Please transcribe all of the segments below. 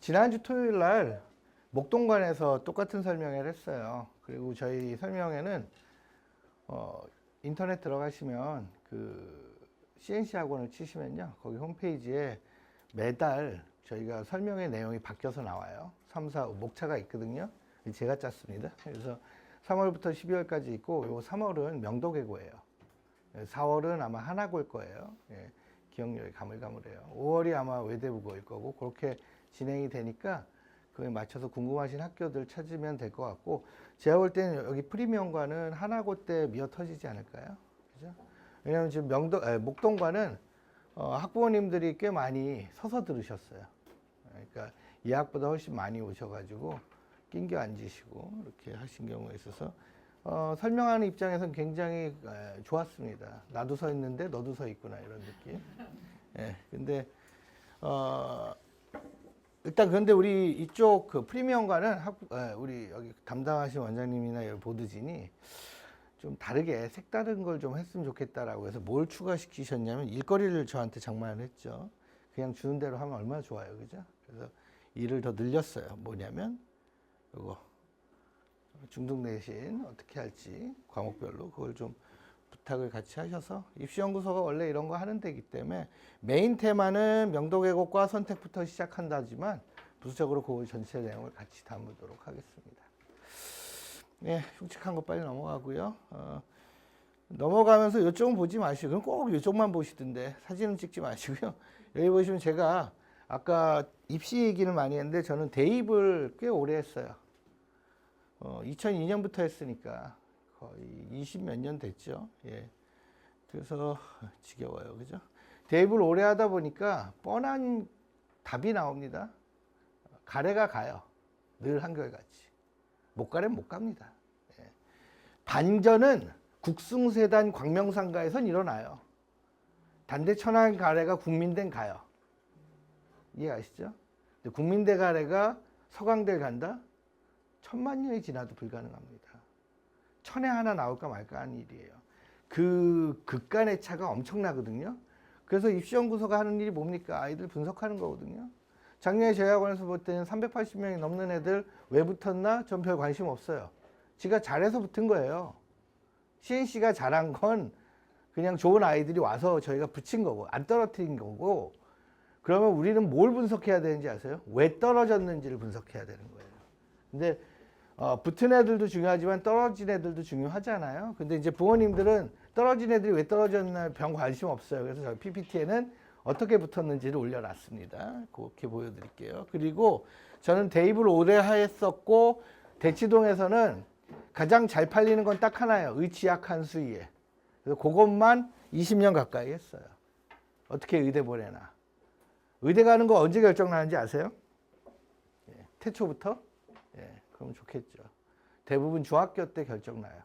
지난주 토요일 날 목동관에서 똑같은 설명회를 했어요. 그리고 저희 설명회는 인터넷 들어가시면 그 CNC 학원을 치시면요. 거기 홈페이지에 매달 저희가 설명회 내용이 바뀌어서 나와요. 3, 4, 목차가 있거든요. 제가 짰습니다. 그래서 3월부터 12월까지 있고, 요 3월은 명도계고예요. 4월은 아마 하나고일 거예요. 예, 기억력이 가물가물해요. 5월이 아마 외대부고일 거고, 그렇게 진행이 되니까 그에 맞춰서 궁금하신 학교들 찾으면 될 것 같고, 제가 볼 때는 여기 프리미엄과는 하나고 때 미어 터지지 않을까요? 그죠? 왜냐면 지금 목동과는 학부모님들이 꽤 많이 서서 들으셨어요. 그러니까 예약보다 훨씬 많이 오셔가지고 낑겨 앉으시고 이렇게 하신 경우가 있어서 설명하는 입장에서는 굉장히 좋았습니다. 나도 서 있는데 너도 서 있구나 이런 느낌. 예, 근데 일단 그런데 우리 이쪽 그 프리미엄과는 우리 여기 담당하신 원장님이나 보드진이 좀 다르게 색다른 걸 좀 했으면 좋겠다라고 해서 뭘 추가시키셨냐면 일거리를 저한테 장만을 했죠. 그냥 주는 대로 하면 얼마나 좋아요, 그죠? 그래서 일을 더 늘렸어요. 뭐냐면 이거 중등 내신 어떻게 할지 과목별로 그걸 좀 부탁을 같이 하셔서 입시연구소가 원래 이런 거 하는 데이기 때문에 메인 테마는 명도계곡과 선택부터 시작한다지만 부수적으로 그 전체 내용을 같이 담도록 하겠습니다. 네, 흉측한 거 빨리 넘어가고요. 넘어가면서 이쪽은 보지 마시고, 그럼 꼭 이쪽만 보시던데 사진은 찍지 마시고요. 여기 보시면 제가 아까 입시 얘기를 많이 했는데 저는 대입을 꽤 오래 했어요. 2002년부터 했으니까 거의 20 몇 년 됐죠. 예. 그래서 지겨워요, 그죠? 대입을 오래 하다 보니까 뻔한 답이 나옵니다. 가래가 가요. 늘 한결같이. 못 가래는 못 갑니다. 예. 반전은 국숭세단 광명상가에선 일어나요. 단대 천안 가래가 국민대는 가요. 이해 아시죠? 국민대 가래가 서강대를 간다? 1000만 년이 지나도 불가능합니다. 천에 하나 나올까 말까 하는 일이에요. 그 극간의 차가 엄청나거든요. 그래서 입시연구소가 하는 일이 뭡니까? 아이들 분석하는 거거든요. 작년에 저희 학원에서 볼 때는 380명이 넘는 애들 왜 붙었나? 전 별 관심 없어요. 지가 잘해서 붙은 거예요. CNC가 잘한 건 그냥 좋은 아이들이 와서 저희가 붙인 거고 안 떨어뜨린 거고, 그러면 우리는 뭘 분석해야 되는지 아세요? 왜 떨어졌는지를 분석해야 되는 거예요. 근데 붙은 애들도 중요하지만 떨어진 애들도 중요하잖아요. 근데 이제 부모님들은 떨어진 애들이 왜 떨어졌나 병 관심 없어요. 그래서 저희 PPT에는 어떻게 붙었는지를 올려놨습니다. 그렇게 보여드릴게요. 그리고 저는 대입을 오래 했었고, 대치동에서는 가장 잘 팔리는 건 딱 하나예요. 의치약 수의에. 그래서 그것만 20년 가까이 했어요. 어떻게 의대 보내나. 의대 가는 거 언제 결정나는지 아세요? 예, 태초부터? 예, 그럼 좋겠죠. 대부분 중학교 때 결정나요.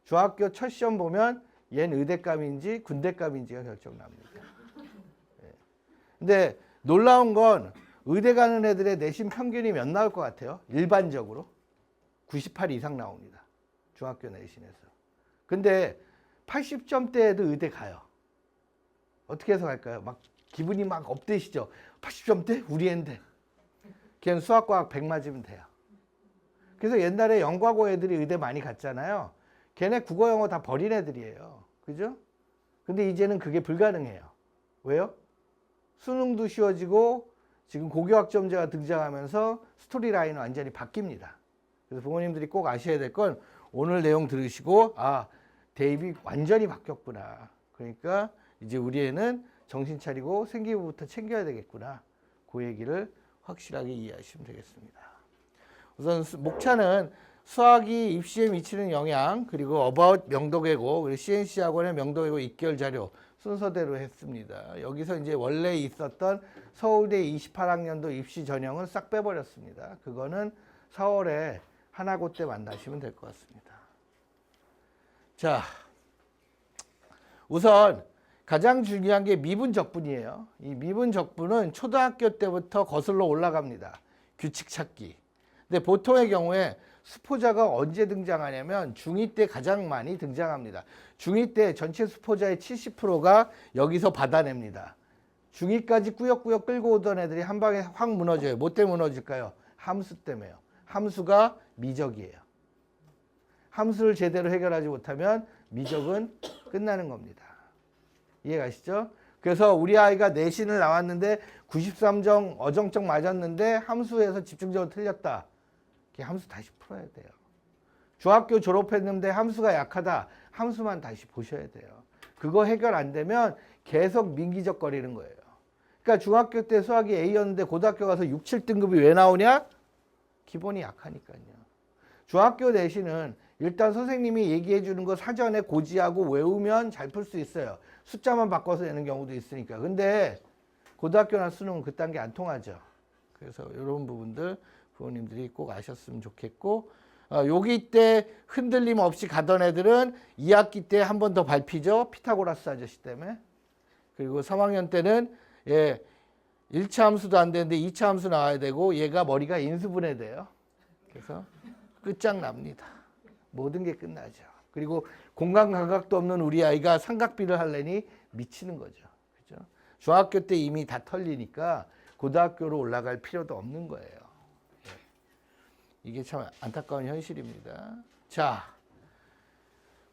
중학교 첫 시험 보면 얘는 의대감인지 군대감인지가 결정납니다. 예. 근데 놀라운 건 의대 가는 애들의 내신 평균이 몇 나올 것 같아요? 일반적으로 98 이상 나옵니다. 중학교 내신에서. 근데 80점대에도 의대 가요. 어떻게 해서 갈까요? 막 기분이 막 업되시죠? 80점대? 우리 애인데. 걔는 수학과학 100 맞으면 돼요. 그래서 옛날에 영과고 애들이 의대 많이 갔잖아요. 걔네 국어 영어 다 버린 애들이에요. 그죠? 근데 이제는 그게 불가능해요. 왜요? 수능도 쉬워지고 지금 고교학점제가 등장하면서 스토리라인은 완전히 바뀝니다. 그래서 부모님들이 꼭 아셔야 될 건 오늘 내용 들으시고 대입이 완전히 바뀌었구나. 그러니까 이제 우리 애는 정신 차리고 생기부부터 챙겨야 되겠구나. 그 얘기를 확실하게 이해하시면 되겠습니다. 우선 목차는 수학이 입시에 미치는 영향, 그리고 어바웃 명도계곡, 그리고 CNC 학원의 명도계곡 입결 자료 순서대로 했습니다. 여기서 이제 원래 있었던 서울대 28학년도 입시 전형은 싹 빼버렸습니다. 그거는 4월에 하나고 때 만나시면 될 것 같습니다. 자, 우선 가장 중요한 게 미분적분이에요. 이 미분적분은 초등학교 때부터 거슬러 올라갑니다. 규칙 찾기. 근데 보통의 경우에 수포자가 언제 등장하냐면 중2 때 가장 많이 등장합니다. 중2 때 전체 수포자의 70%가 여기서 받아냅니다. 중2까지 꾸역꾸역 끌고 오던 애들이 한 방에 확 무너져요. 뭐 때문에 무너질까요? 함수 때문에요. 함수가 미적이에요. 함수를 제대로 해결하지 못하면 미적은 끝나는 겁니다. 이해가시죠? 그래서 우리 아이가 내신을 나왔는데 93점 어정쩡 맞았는데 함수에서 집중적으로 틀렸다. 함수 다시 풀어야 돼요. 중학교 졸업했는데 함수가 약하다. 함수만 다시 보셔야 돼요. 그거 해결 안 되면 계속 민기적거리는 거예요. 그러니까 중학교 때 수학이 A였는데 고등학교 가서 6, 7등급이 왜 나오냐? 기본이 약하니까요. 중학교 내신은 일단 선생님이 얘기해 주는 거 사전에 고지하고 외우면 잘 풀 수 있어요. 숫자만 바꿔서 내는 경우도 있으니까. 근데 고등학교나 수능은 그딴 게 안 통하죠. 그래서 이런 부분들 부모님들이 꼭 아셨으면 좋겠고, 여기 때 흔들림 없이 가던 애들은 2학기 때 한 번 더 밟히죠. 피타고라스 아저씨 때문에. 그리고 3학년 때는 1차 함수도 안 되는데 2차 함수 나와야 되고 얘가 머리가 인수분해돼요. 그래서 끝장납니다. 모든 게 끝나죠. 그리고 공간 감각도 없는 우리 아이가 삼각비를 하려니 미치는 거죠. 그죠? 중학교 때 이미 다 털리니까 고등학교로 올라갈 필요도 없는 거예요. 이게 참 안타까운 현실입니다. 자,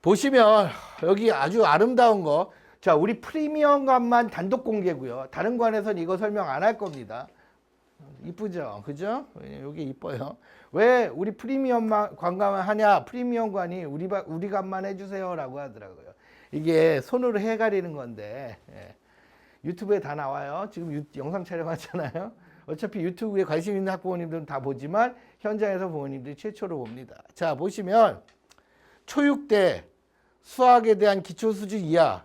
보시면 여기 아주 아름다운 거. 자, 우리 프리미엄관만 단독 공개고요. 다른 관에서는 이거 설명 안 할 겁니다. 이쁘죠? 그죠? 여기 이뻐요. 왜 우리 프리미엄 관광을 하냐? 프리미엄관이 우리 값만 해주세요 라고 하더라고요. 이게 손으로 해가리는 건데 유튜브에 다 나와요. 지금 영상 촬영하잖아요. 어차피 유튜브에 관심 있는 학부모님들은 다 보지만 현장에서 부모님들이 최초로 봅니다. 자, 보시면 초6 때 수학에 대한 기초 수준 이하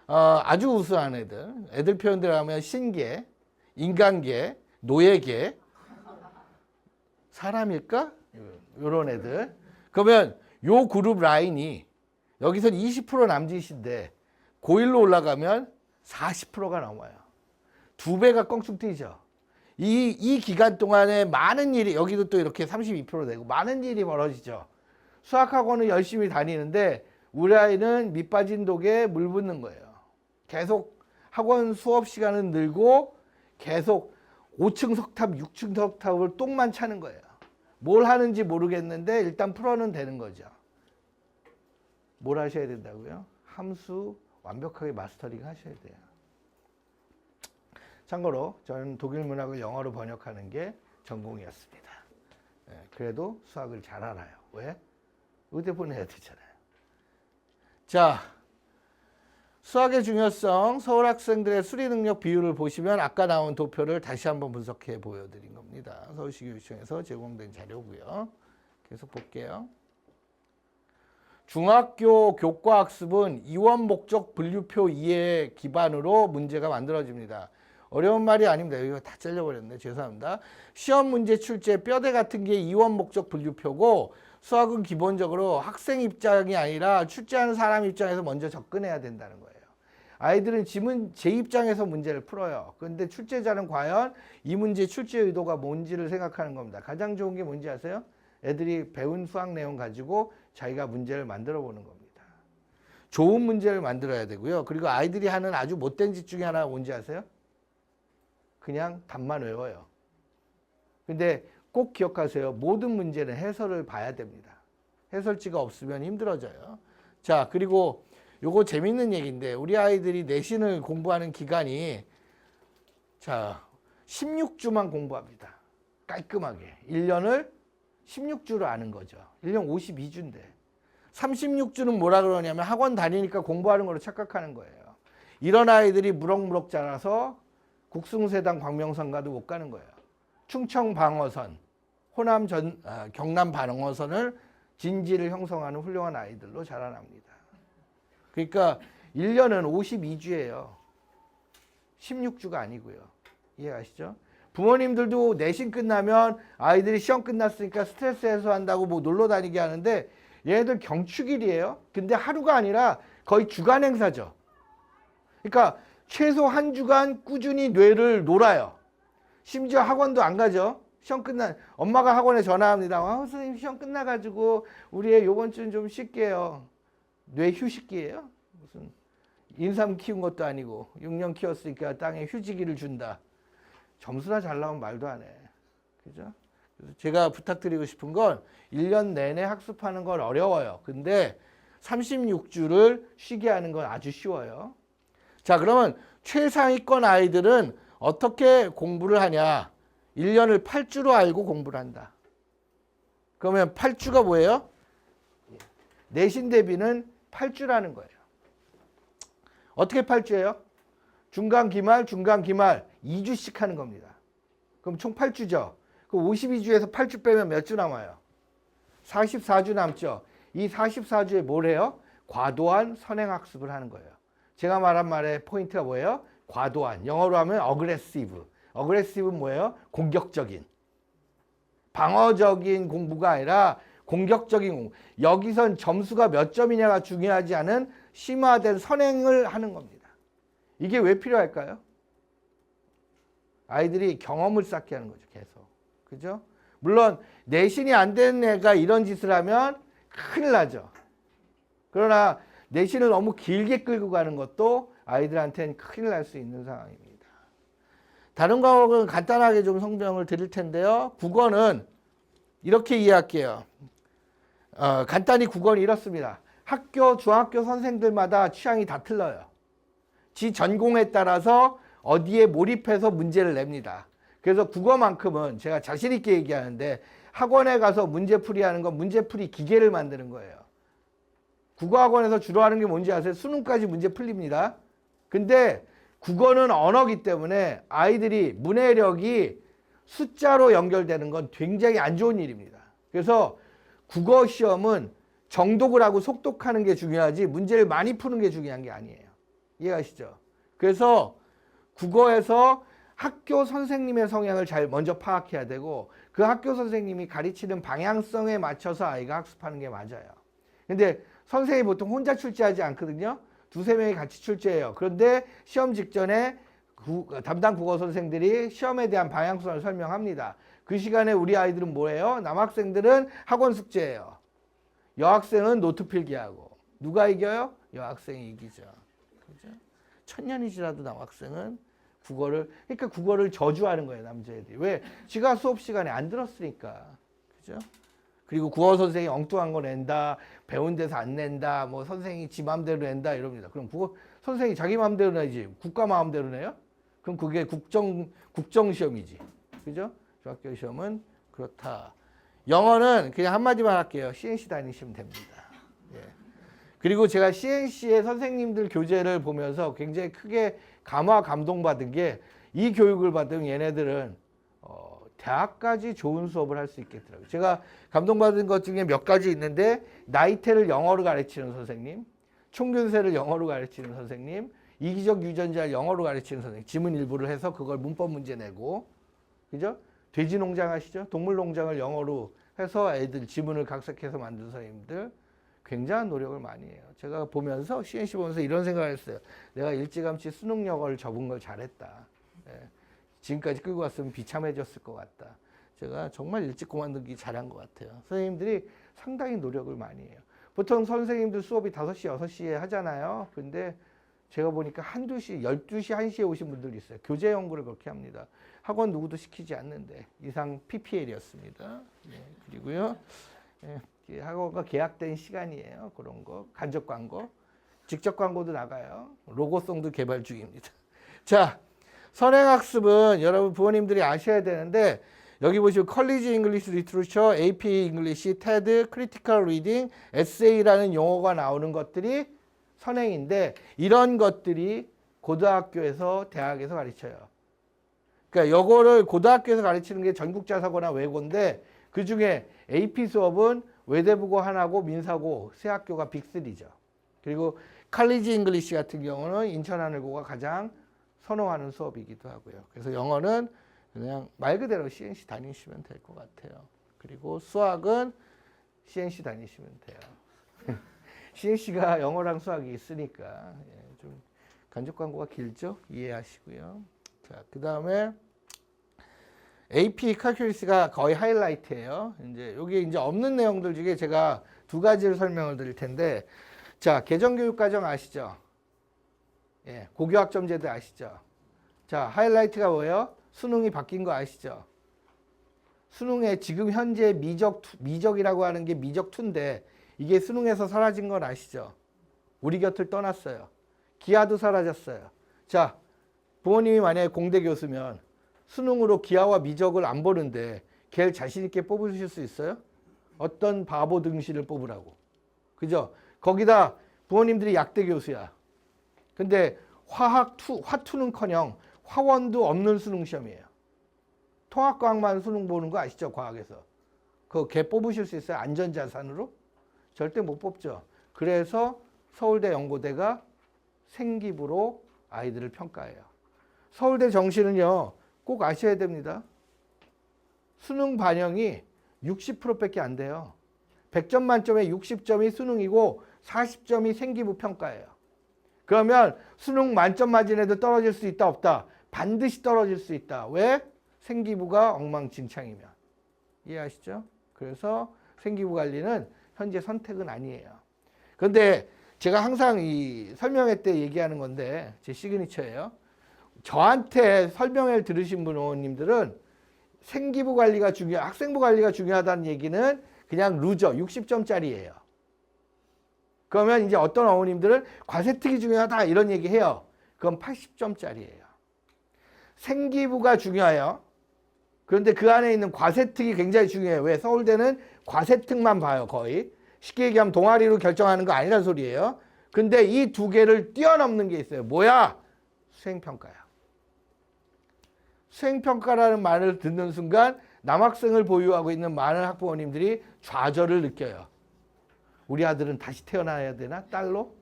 아주 우수한 애들 표현대로 하면 신계, 인간계, 노예계, 사람일까? 이런 애들. 그러면 요 그룹 라인이 여기서 20% 남짓인데 고1로 올라가면 40%가 넘어요. 2배가 껑충 뛰죠. 이 기간 동안에 많은 일이, 여기도 또 이렇게 32% 되고 많은 일이 벌어지죠. 수학학원은 열심히 다니는데 우리 아이는 밑 빠진 독에 물 붓는 거예요. 계속 학원 수업 시간은 늘고 계속 5층 석탑, 6층 석탑을 똥만 차는 거예요. 뭘 하는지 모르겠는데 일단 풀어는 되는 거죠. 뭘 하셔야 된다고요? 함수 완벽하게 마스터링 하셔야 돼요. 참고로 저는 독일 문학을 영어로 번역하는 게 전공이었습니다. 그래도 수학을 잘 알아요. 왜? 의대 보내야 되잖아요. 자, 수학의 중요성, 서울 학생들의 수리 능력 비율을 보시면 아까 나온 도표를 다시 한번 분석해 보여드린 겁니다. 서울시 교육청에서 제공된 자료고요. 계속 볼게요. 중학교 교과학습은 이원 목적 분류표 이해 기반으로 문제가 만들어집니다. 어려운 말이 아닙니다. 이거 다 잘려버렸네. 죄송합니다. 시험 문제 출제 뼈대 같은 게 이원 목적 분류표고 수학은 기본적으로 학생 입장이 아니라 출제하는 사람 입장에서 먼저 접근해야 된다는 거예요. 아이들은 제 입장에서 문제를 풀어요. 그런데 출제자는 과연 이 문제의 출제 의도가 뭔지를 생각하는 겁니다. 가장 좋은 게 뭔지 아세요? 애들이 배운 수학 내용 가지고 자기가 문제를 만들어 보는 겁니다. 좋은 문제를 만들어야 되고요. 그리고 아이들이 하는 아주 못된 짓 중에 하나가 뭔지 아세요? 그냥 답만 외워요. 근데 꼭 기억하세요. 모든 문제는 해설을 봐야 됩니다. 해설지가 없으면 힘들어져요. 자, 그리고 요거 재밌는 얘기인데 우리 아이들이 내신을 공부하는 기간이 자 16주만 공부합니다. 깔끔하게. 1년을 16주로 아는 거죠. 1년 52주인데 36주는 뭐라 그러냐면 학원 다니니까 공부하는 걸로 착각하는 거예요. 이런 아이들이 무럭무럭 자라서 국승세당 광명성가도 못 가는 거예요. 충청 방어선, 호남 경남 방어선을 진지를 형성하는 훌륭한 아이들로 자라납니다. 그러니까 1년은 52주예요. 16주가 아니고요. 이해가시죠? 부모님들도 내신 끝나면 아이들이 시험 끝났으니까 스트레스 해소한다고 뭐 놀러 다니게 하는데 얘네들 경축일이에요. 근데 하루가 아니라 거의 주간 행사죠. 그러니까 최소 한 주간 꾸준히 뇌를 놀아요. 심지어 학원도 안 가죠. 시험 엄마가 학원에 전화합니다. 선생님 시험 끝나가지고 우리 애 요번 주는 좀 쉴게요. 뇌 휴식기예요. 무슨 인삼 키운 것도 아니고 6년 키웠으니까 땅에 휴지기를 준다. 점수나 잘 나오면 말도 안 해. 그죠? 그래서 제가 부탁드리고 싶은 건 1년 내내 학습하는 건 어려워요. 근데 36주를 쉬게 하는 건 아주 쉬워요. 자, 그러면 최상위권 아이들은 어떻게 공부를 하냐? 1년을 8주로 알고 공부를 한다. 그러면 8주가 뭐예요? 내신 대비는 8주라는 거예요. 어떻게 8주예요? 중간, 기말, 2주씩 하는 겁니다. 그럼 총 8주죠. 그럼 52주에서 8주 빼면 몇 주 남아요? 44주 남죠. 이 44주에 뭘 해요? 과도한 선행학습을 하는 거예요. 제가 말한 말의 포인트가 뭐예요? 과도한. 영어로 하면 aggressive. aggressive는 뭐예요? 공격적인. 방어적인 공부가 아니라 공격적인 공부. 여기선 점수가 몇 점이냐가 중요하지 않은 심화된 선행을 하는 겁니다. 이게 왜 필요할까요? 아이들이 경험을 쌓게 하는 거죠. 계속. 그죠? 물론 내신이 안 되는 애가 이런 짓을 하면 큰일 나죠. 그러나 내신을 너무 길게 끌고 가는 것도 아이들한테는 큰일 날 수 있는 상황입니다. 다른 과목은 간단하게 좀 설명을 드릴 텐데요. 국어는 이렇게 이해할게요. 간단히 국어는 이렇습니다. 학교, 중학교 선생들마다 취향이 다 틀려요. 지 전공에 따라서 어디에 몰입해서 문제를 냅니다. 그래서 국어만큼은 제가 자신 있게 얘기하는데 학원에 가서 문제풀이 하는 건 문제풀이 기계를 만드는 거예요. 국어학원에서 주로 하는 게 뭔지 아세요? 수능까지 문제 풀립니다. 근데 국어는 언어기 때문에 아이들이 문해력이 숫자로 연결되는 건 굉장히 안 좋은 일입니다. 그래서 국어 시험은 정독을 하고 속독하는 게 중요하지 문제를 많이 푸는 게 중요한 게 아니에요. 이해하시죠? 그래서 국어에서 학교 선생님의 성향을 잘 먼저 파악해야 되고 그 학교 선생님이 가르치는 방향성에 맞춰서 아이가 학습하는 게 맞아요. 근데 선생님이 보통 혼자 출제하지 않거든요. 두세 명이 같이 출제해요. 그런데 시험 직전에 담당 국어 선생들이 시험에 대한 방향성을 설명합니다. 그 시간에 우리 아이들은 뭐예요? 남학생들은 학원 숙제예요. 여학생은 노트 필기하고. 누가 이겨요? 여학생이 이기죠. 그죠? 천년이 지나도 남학생은 그러니까 국어를 저주하는 거예요, 남자애들이. 왜? 지가 수업 시간에 안 들었으니까. 그죠? 그리고 국어 선생이 엉뚱한 거 낸다, 배운 데서 안 낸다, 뭐 선생이 지 마음대로 낸다 이럽니다. 그럼 국어 선생이 자기 마음대로 내지 국가 마음대로 내요? 그럼 그게 국정 시험이지. 그죠? 중학교 시험은 그렇다. 영어는 그냥 한마디만 할게요. CNC 다니시면 됩니다. 예. 그리고 제가 CNC의 선생님들 교재를 보면서 굉장히 크게 감동받은 게 이 교육을 받으면 얘네들은 대학까지 좋은 수업을 할 수 있겠더라고요. 제가 감동받은 것 중에 몇 가지 있는데 나이테를 영어로 가르치는 선생님, 총균세를 영어로 가르치는 선생님, 이기적 유전자를 영어로 가르치는 선생님, 지문 일부를 해서 그걸 문법 문제 내고, 그죠? 돼지 농장 아시죠? 동물 농장을 영어로 해서 애들 지문을 각색해서 만든 선생님들 굉장한 노력을 많이 해요. 제가 보면서 CNC 보면서 이런 생각을 했어요. 내가 일찌감치 수능 영어를 접은 걸 잘했다. 예. 지금까지 끌고 왔으면 비참해졌을 것 같다. 제가 정말 일찍 그만두기 잘한 것 같아요. 선생님들이 상당히 노력을 많이 해요. 보통 선생님들 수업이 5시, 6시에 하잖아요. 근데 제가 보니까 1~2시, 12시, 1시에 오신 분들이 있어요. 교재 연구를 그렇게 합니다. 학원 누구도 시키지 않는데 이상 PPL이었습니다. 네, 그리고요. 예, 학원과 계약된 시간이에요. 그런 거. 간접 광고. 직접 광고도 나가요. 로고송도 개발 중입니다. 자, 선행학습은 여러분 부모님들이 아셔야 되는데 여기 보시면 컬리지 잉글리시 리트러처, AP 잉글리시, 테드, 크리티컬 리딩, 에세이라는 용어가 나오는 것들이 선행인데 이런 것들이 고등학교에서 대학에서 가르쳐요. 그러니까 요거를 고등학교에서 가르치는 게 전국자사고나 외고인데 그중에 AP 수업은 외대부고 하나고 민사고 세 학교가 빅3죠. 그리고 컬리지 잉글리시 같은 경우는 인천하늘고가 가장 선호하는 수업이기도 하고요. 그래서 영어는 그냥 말 그대로 CNC 다니시면 될 것 같아요. 그리고 수학은 CNC 다니시면 돼요. CNC가 영어랑 수학이 있으니까 좀 간접 광고가 길죠? 이해하시고요. 자, 그 다음에 AP 칼큘리스가 거의 하이라이트예요. 이제 여기 이제 없는 내용들 중에 제가 2가지를 설명을 드릴 텐데, 자, 개정교육과정 아시죠? 예, 고교학점제도 아시죠? 자, 하이라이트가 뭐예요? 수능이 바뀐 거 아시죠? 수능에 지금 현재 미적이라고 하는 게 미적2인데 이게 수능에서 사라진 건 아시죠? 우리 곁을 떠났어요. 기하도 사라졌어요. 자, 부모님이 만약에 공대 교수면 수능으로 기하와 미적을 안 보는데 걔를 자신 있게 뽑으실 수 있어요? 어떤 바보 등신을 뽑으라고. 그죠? 거기다 부모님들이 약대 교수야. 근데 화투는커녕 화원도 없는 수능 시험이에요. 통합과학만 수능 보는 거 아시죠? 과학에서. 그거 걔 뽑으실 수 있어요? 안전자산으로? 절대 못 뽑죠. 그래서 서울대 연고대가 생기부로 아이들을 평가해요. 서울대 정시는요, 꼭 아셔야 됩니다. 수능 반영이 60%밖에 안 돼요. 100점 만점에 60점이 수능이고 40점이 생기부 평가예요. 그러면 수능 만점 맞은 애도 떨어질 수 있다 없다? 반드시 떨어질 수 있다. 왜? 생기부가 엉망진창이면. 이해하시죠? 그래서 생기부 관리는 현재 선택은 아니에요. 그런데 제가 항상 이 설명회 때 얘기하는 건데 제 시그니처예요. 저한테 설명회를 들으신 부모님들은 생기부 관리가 학생부 관리가 중요하다는 얘기는 그냥 루저 60점짜리예요. 그러면 이제 어떤 어머님들은 과세특이 중요하다 이런 얘기해요. 그건 80점짜리예요. 생기부가 중요해요. 그런데 그 안에 있는 과세특이 굉장히 중요해요. 왜? 서울대는 과세특만 봐요, 거의. 쉽게 얘기하면 동아리로 결정하는 거 아니란 소리예요. 근데 이 두 개를 뛰어넘는 게 있어요. 뭐야? 수행평가야. 수행평가라는 말을 듣는 순간 남학생을 보유하고 있는 많은 학부모님들이 좌절을 느껴요. 우리 아들은 다시 태어나야 되나? 딸로?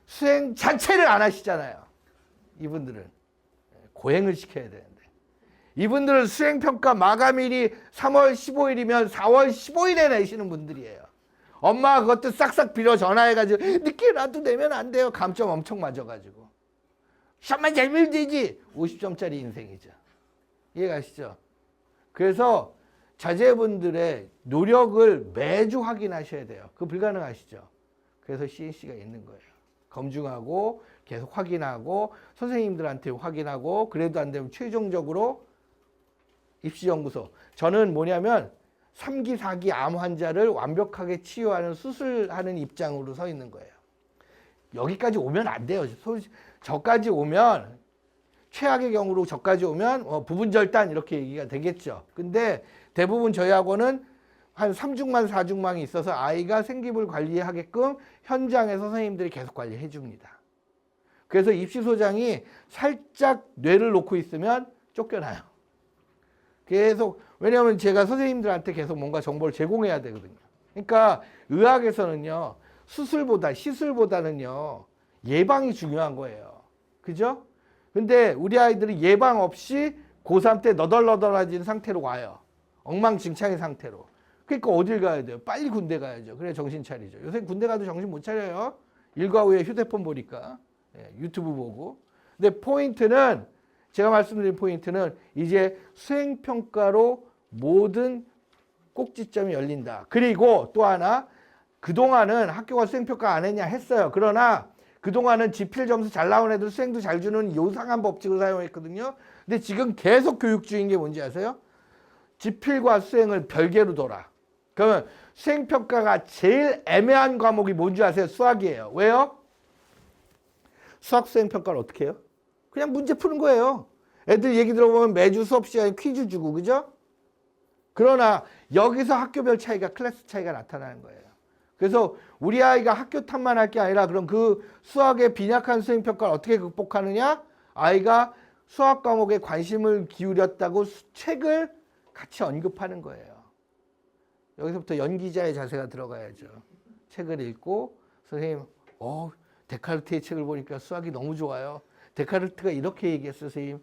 수행 자체를 안 하시잖아요. 이분들은. 고행을 시켜야 되는데. 이분들은 수행평가 마감일이 3월 15일이면 4월 15일에 내시는 분들이에요. 엄마가 그것도 싹싹 빌어 전화해가지고 늦게라도 내면 안 돼요. 감점 엄청 맞아가지고. 시험만 잘 밀면 되지. 50점짜리 인생이죠. 이해가시죠? 그래서 자제분들의 노력을 매주 확인하셔야 돼요. 그거 불가능하시죠? 그래서 CNC가 있는 거예요. 검증하고 계속 확인하고 선생님들한테 확인하고 그래도 안 되면 최종적으로 입시연구소. 저는 뭐냐면 3기, 4기 암 환자를 완벽하게 치유하는 수술하는 입장으로 서 있는 거예요. 여기까지 오면 안 돼요. 저까지 오면 최악의 경우로 저까지 오면 부분절단 이렇게 얘기가 되겠죠. 근데 대부분 저희 학원은 한 3중만 4중만이 있어서 아이가 생기부를 관리하게끔 현장에서 선생님들이 계속 관리해 줍니다. 그래서 입시소장이 살짝 뇌를 놓고 있으면 쫓겨나요. 계속, 왜냐하면 제가 선생님들한테 계속 뭔가 정보를 제공해야 되거든요. 그러니까 의학에서는요, 시술보다는요, 예방이 중요한 거예요. 그죠? 근데 우리 아이들이 예방 없이 고3 때 너덜너덜해진 상태로 와요. 엉망진창의 상태로. 그러니까 어딜 가야 돼요? 빨리 군대 가야죠. 그래 정신 차리죠. 요새 군대 가도 정신 못 차려요. 일과 후에 휴대폰 보니까. 유튜브 보고. 근데 포인트는, 제가 말씀드린 포인트는 이제 수행평가로 모든 꼭지점이 열린다. 그리고 또 하나, 그동안은 학교가 수행평가 안 했냐 했어요. 그러나 그동안은 지필 점수 잘 나온 애들 수행도 잘 주는 요상한 법칙을 사용했거든요. 근데 지금 계속 교육주의인 게 뭔지 아세요? 지필과 수행을 별개로 둬라. 그러면 수행평가가 제일 애매한 과목이 뭔지 아세요? 수학이에요. 왜요? 수학 수행평가를 어떻게 해요? 그냥 문제 푸는 거예요. 애들 얘기 들어보면 매주 수업 시간에 퀴즈 주고, 그죠? 그러나 여기서 학교별 차이가, 클래스 차이가 나타나는 거예요. 그래서 우리 아이가 학교 탓만 할 게 아니라 그럼 그 수학의 빈약한 수행평가를 어떻게 극복하느냐? 아이가 수학 과목에 관심을 기울였다고 책을 같이 언급하는 거예요. 여기서부터 연기자의 자세가 들어가야죠. 책을 읽고 선생님, 데카르트의 책을 보니까 수학이 너무 좋아요. 데카르트가 이렇게 얘기했어요, 선생님.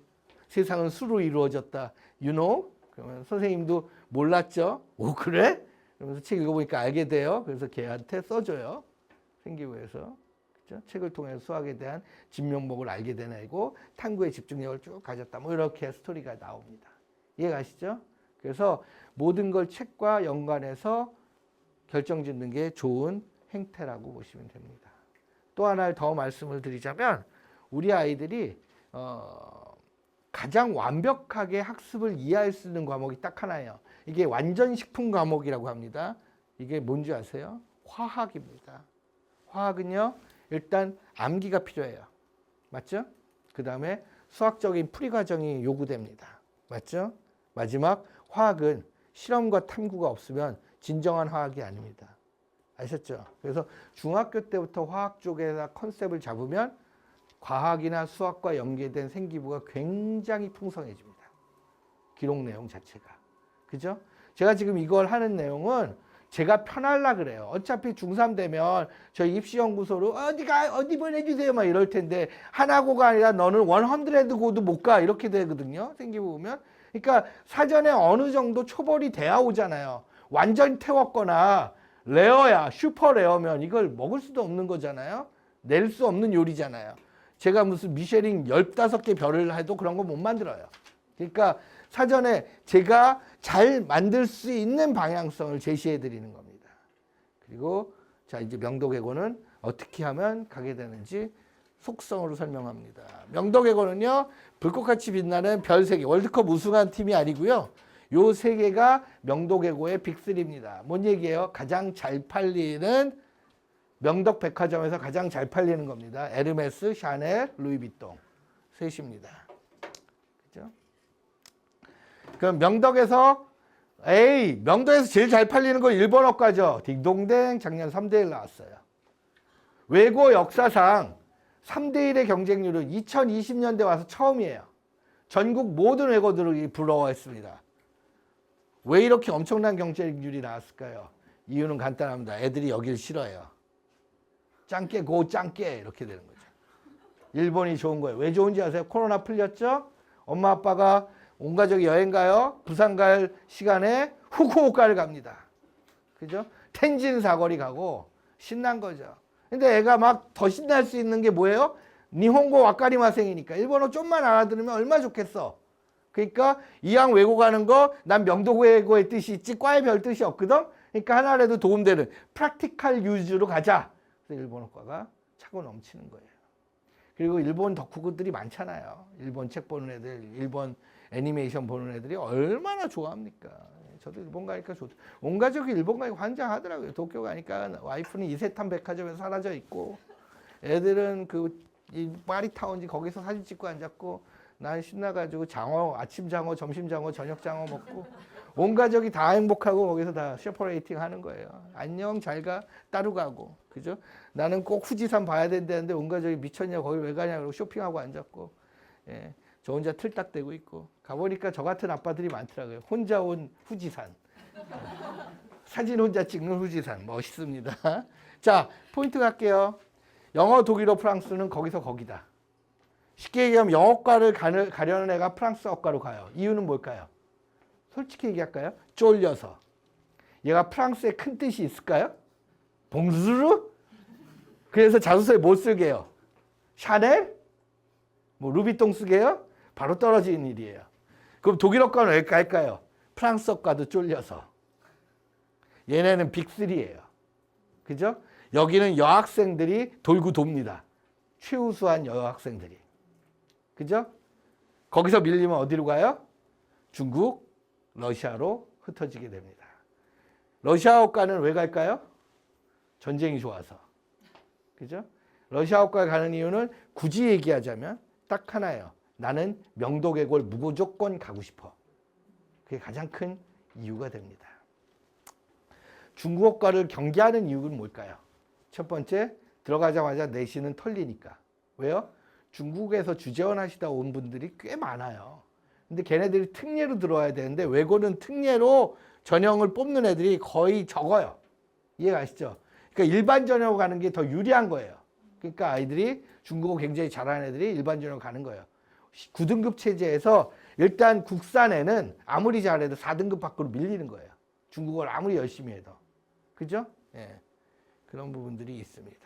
세상은 수로 이루어졌다. You know? 그러면 선생님도 몰랐죠? 오, 그래? 그러면서 책 읽어보니까 알게 돼요. 그래서 걔한테 써줘요. 생기부에서. 그렇죠? 책을 통해서 수학에 대한 진면목을 알게 되고 탐구의 집중력을 쭉 가졌다. 뭐 이렇게 스토리가 나옵니다. 이해가시죠? 그래서 모든 걸 책과 연관해서 결정짓는 게 좋은 행태라고 보시면 됩니다. 또 하나를 더 말씀을 드리자면 우리 아이들이 가장 완벽하게 학습을 이해할 수 있는 과목이 딱 하나예요. 이게 완전 식품 과목이라고 합니다. 이게 뭔지 아세요? 화학입니다. 화학은요, 일단 암기가 필요해요. 맞죠? 그 다음에 수학적인 풀이 과정이 요구됩니다. 맞죠? 마지막 화학은 실험과 탐구가 없으면 진정한 화학이 아닙니다. 아셨죠? 그래서 중학교 때부터 화학 쪽에다 컨셉을 잡으면 과학이나 수학과 연계된 생기부가 굉장히 풍성해집니다. 기록 내용 자체가. 그죠? 제가 지금 이걸 하는 내용은 제가 편하려 그래요. 어차피 중3 되면 저희 입시연구소로 어디 보내주세요 막 이럴 텐데 하나고가 아니라 너는 100고도 못 가 이렇게 되거든요. 생기부 보면. 그러니까 사전에 어느 정도 초벌이 돼야 오잖아요. 완전 태웠거나 레어야 슈퍼 레어면 이걸 먹을 수도 없는 거잖아요. 낼 수 없는 요리잖아요. 제가 무슨 미쉐린 15개 별을 해도 그런 거 못 만들어요. 그러니까 사전에 제가 잘 만들 수 있는 방향성을 제시해 드리는 겁니다. 그리고 자 이제 명도계고는 어떻게 하면 가게 되는지 속성으로 설명합니다. 명도계고는요, 불꽃같이 빛나는 별 3개, 월드컵 우승한 팀이 아니고요. 요 3개가 명도계고의 빅3입니다. 뭔 얘기예요? 가장 잘 팔리는 명덕 백화점에서 가장 잘 팔리는 겁니다. 에르메스, 샤넬, 루이비통 셋입니다. 그죠? 그럼 명덕에서 명덕에서 제일 잘 팔리는 건 일본어과죠. 딩동댕 작년 3대1 나왔어요. 외고 역사상 3대1의 경쟁률은 2020년대 와서 처음이에요. 전국 모든 외고들이 부러워했습니다. 왜 이렇게 엄청난 경쟁률이 나왔을까요? 이유는 간단합니다. 애들이 여길 싫어해요. 짱깨 고 짱깨 이렇게 되는 거죠. 일본이 좋은 거예요. 왜 좋은지 아세요? 코로나 풀렸죠? 엄마 아빠가 온 가족이 여행 가요. 부산 갈 시간에 후쿠오카를 갑니다. 그죠? 텐진 사거리 가고 신난 거죠. 근데 애가 막 더 신날 수 있는 게 뭐예요? 니혼고 와카리마생이니까 일본어 좀만 알아들으면 얼마나 좋겠어. 그러니까 이왕 외고 가는 거 난 명도외고의 뜻이 있지 과에 별 뜻이 없거든. 그러니까 하나라도 도움되는 프랙티컬 유즈로 가자. 그래서 일본어과가 차고 넘치는 거예요. 그리고 일본 덕후들이 많잖아요. 일본 책 보는 애들, 일본 애니메이션 보는 애들이 얼마나 좋아합니까? 저도 일본 가니까 좋다. 온 가족이 일본 가니까 환장하더라고요. 도쿄 가니까 와이프는 이세탄 백화점에서 사라져 있고 애들은 이 파리타운지 거기서 사진 찍고 앉았고 난 신나가지고 장어, 아침 장어, 점심 장어, 저녁 장어 먹고 온 가족이 다 행복하고 거기서 다 셔퍼레이팅 하는 거예요. 안녕 잘 가 따로 가고 그죠? 나는 꼭 후지산 봐야 된다는데 온 가족이 미쳤냐 거기 왜 가냐 그러고 쇼핑하고 앉았고 예, 저 혼자 틀딱대고 있고 가보니까 저 같은 아빠들이 많더라고요. 혼자 온 후지산 사진 혼자 찍는 후지산 멋있습니다. 자 포인트 갈게요. 영어, 독일어, 프랑스는 거기서 거기다. 쉽게 얘기하면 영어과를 가려는 애가 프랑스어과로 가요. 이유는 뭘까요? 솔직히 얘기할까요? 쫄려서. 얘가 프랑스에 큰 뜻이 있을까요? 봉수르? 그래서 자소서에 못 쓰게요. 샤넬? 뭐 루비통 쓰게요? 바로 떨어지는 일이에요. 그럼 독일어과는 왜 갈까요? 프랑스어과도 쫄려서. 얘네는 빅3예요. 그죠? 여기는 여학생들이 돌고 돕니다. 최우수한 여학생들이. 그죠? 거기서 밀리면 어디로 가요? 중국, 러시아로 흩어지게 됩니다. 러시아어과는 왜 갈까요? 전쟁이 좋아서. 그죠? 러시아어과 가는 이유는 굳이 얘기하자면 딱 하나예요. 나는 명도계고를 무조건 가고 싶어. 그게 가장 큰 이유가 됩니다. 중국어과를 경계하는 이유는 뭘까요? 첫 번째, 들어가자마자 내신은 털리니까. 왜요? 중국에서 주재원 하시다 온 분들이 꽤 많아요. 근데 걔네들이 특례로 들어와야 되는데 외고는 특례로 전형을 뽑는 애들이 거의 적어요. 이해가시죠? 그러니까 일반 전형으로 가는 게 더 유리한 거예요. 그러니까 아이들이 중국어 굉장히 잘하는 애들이 일반 전형으로 가는 거예요. 9등급 체제에서 일단 국산에는 아무리 잘해도 4등급 밖으로 밀리는 거예요. 중국어를 아무리 열심히 해도. 그죠? 예. 그런 부분들이 있습니다.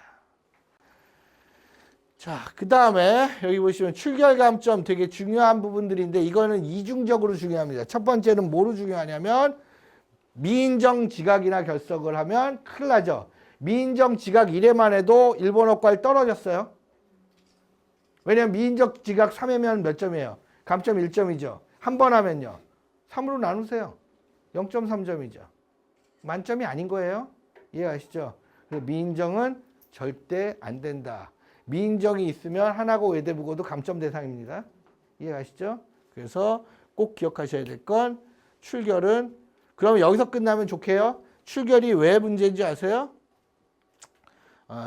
자, 그 다음에 여기 보시면 출결감점 되게 중요한 부분들인데 이거는 이중적으로 중요합니다. 첫 번째는 뭐로 중요하냐면 미인정 지각이나 결석을 하면 큰일 나죠. 미인정 지각 1회만 해도 일본어과에 떨어졌어요. 왜냐면 미인정 지각 3회면 몇 점이에요? 감점 1점이죠. 한 번 하면요. 3으로 나누세요. 0.3점이죠. 만점이 아닌 거예요. 이해하시죠? 그래서 미인정은 절대 안 된다. 미인정이 있으면 하나고 외대국어도 감점 대상입니다. 이해하시죠? 그래서 꼭 기억하셔야 될 건 출결은 그러면 여기서 끝나면 좋게요. 출결이 왜 문제인지 아세요?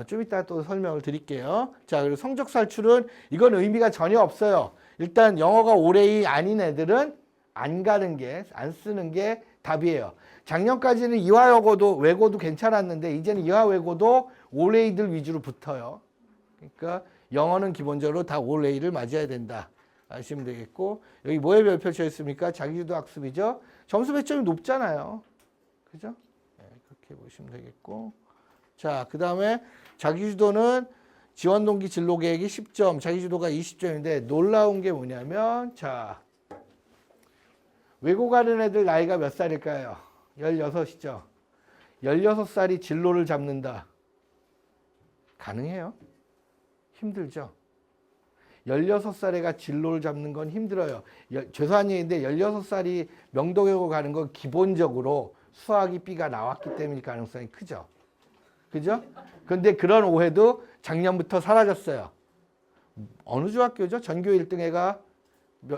좀 이따 또 설명을 드릴게요. 자, 그리고 성적 살출은 이건 의미가 전혀 없어요. 일단 영어가 올해이 아닌 애들은 안 가는 게, 안 쓰는 게 답이에요. 작년까지는 이화여고도 외고도 괜찮았는데 이제는 이화 외고도 올해이들 위주로 붙어요. 그러니까 영어는 기본적으로 다 올해이를 맞아야 된다. 아시면 되겠고 여기 뭐에 별표쳐 있습니까? 자기주도 학습이죠. 점수 배점이 높잖아요. 그죠? 네, 그렇게 보시면 되겠고 자, 그 다음에 자기주도는 지원동기 진로계획이 10점, 자기주도가 20점인데 놀라운 게 뭐냐면 자, 외고 가는 애들 나이가 몇 살일까요? 16이죠. 16살이 진로를 잡는다. 가능해요? 힘들죠. 16살애가 진로를 잡는 건 힘들어요. 죄송한 얘기인데 16살이 명동외고 가는 건 기본적으로 수학이 B가 나왔기 때문일 가능성이 크죠. 그죠? 근데 그런 오해도 작년부터 사라졌어요. 어느 중학교죠? 전교 1등 애가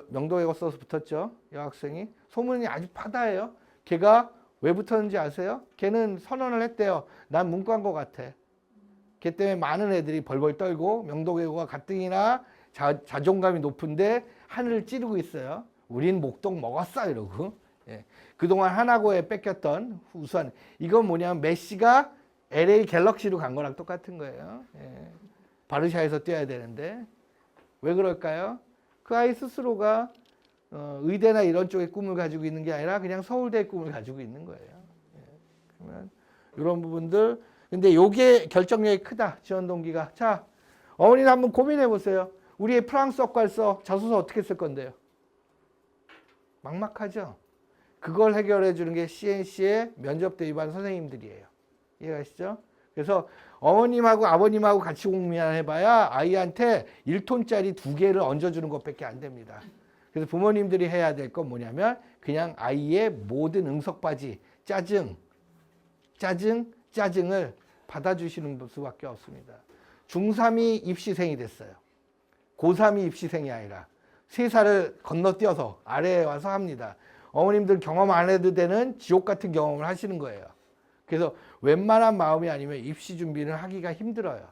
명동외고 써서 붙었죠. 여학생이. 소문이 아주 파다해요. 걔가 왜 붙었는지 아세요? 걔는 선언을 했대요. 난 문과인 것 같아. 걔 때문에 많은 애들이 벌벌 떨고 명동외고가 가뜩이나 자존감이 높은데 하늘을 찌르고 있어요. 우린 목동 먹었어 이러고. 예. 그동안 하나고에 뺏겼던 우수한 이건 뭐냐면 메시가 LA 갤럭시로 간 거랑 똑같은 거예요. 예. 바르샤에서 뛰어야 되는데 왜 그럴까요? 그 아이 스스로가 의대나 이런 쪽의 꿈을 가지고 있는 게 아니라 그냥 서울대의 꿈을 가지고 있는 거예요. 예. 그러면 이런 부분들 근데 요게 결정력이 크다. 지원 동기가. 자, 어머니는 한번 고민해 보세요. 우리의 프랑스 어과서 자소서 어떻게 쓸 건데요? 막막하죠? 그걸 해결해 주는 게 CNC의 면접 대입반 선생님들이에요. 이해가시죠? 그래서 어머님하고 아버님하고 같이 공부해봐야 아이한테 1톤짜리 2개를 얹어주는 것밖에 안 됩니다. 그래서 부모님들이 해야 될 건 뭐냐면 그냥 아이의 모든 응석바지, 짜증을 받아주시는 수밖에 없습니다. 중3이 입시생이 됐어요. 고3이 입시생이 아니라 3살을 건너뛰어서 아래에 와서 합니다. 어머님들 경험 안 해도 되는 지옥 같은 경험을 하시는 거예요. 그래서 웬만한 마음이 아니면 입시 준비는 하기가 힘들어요.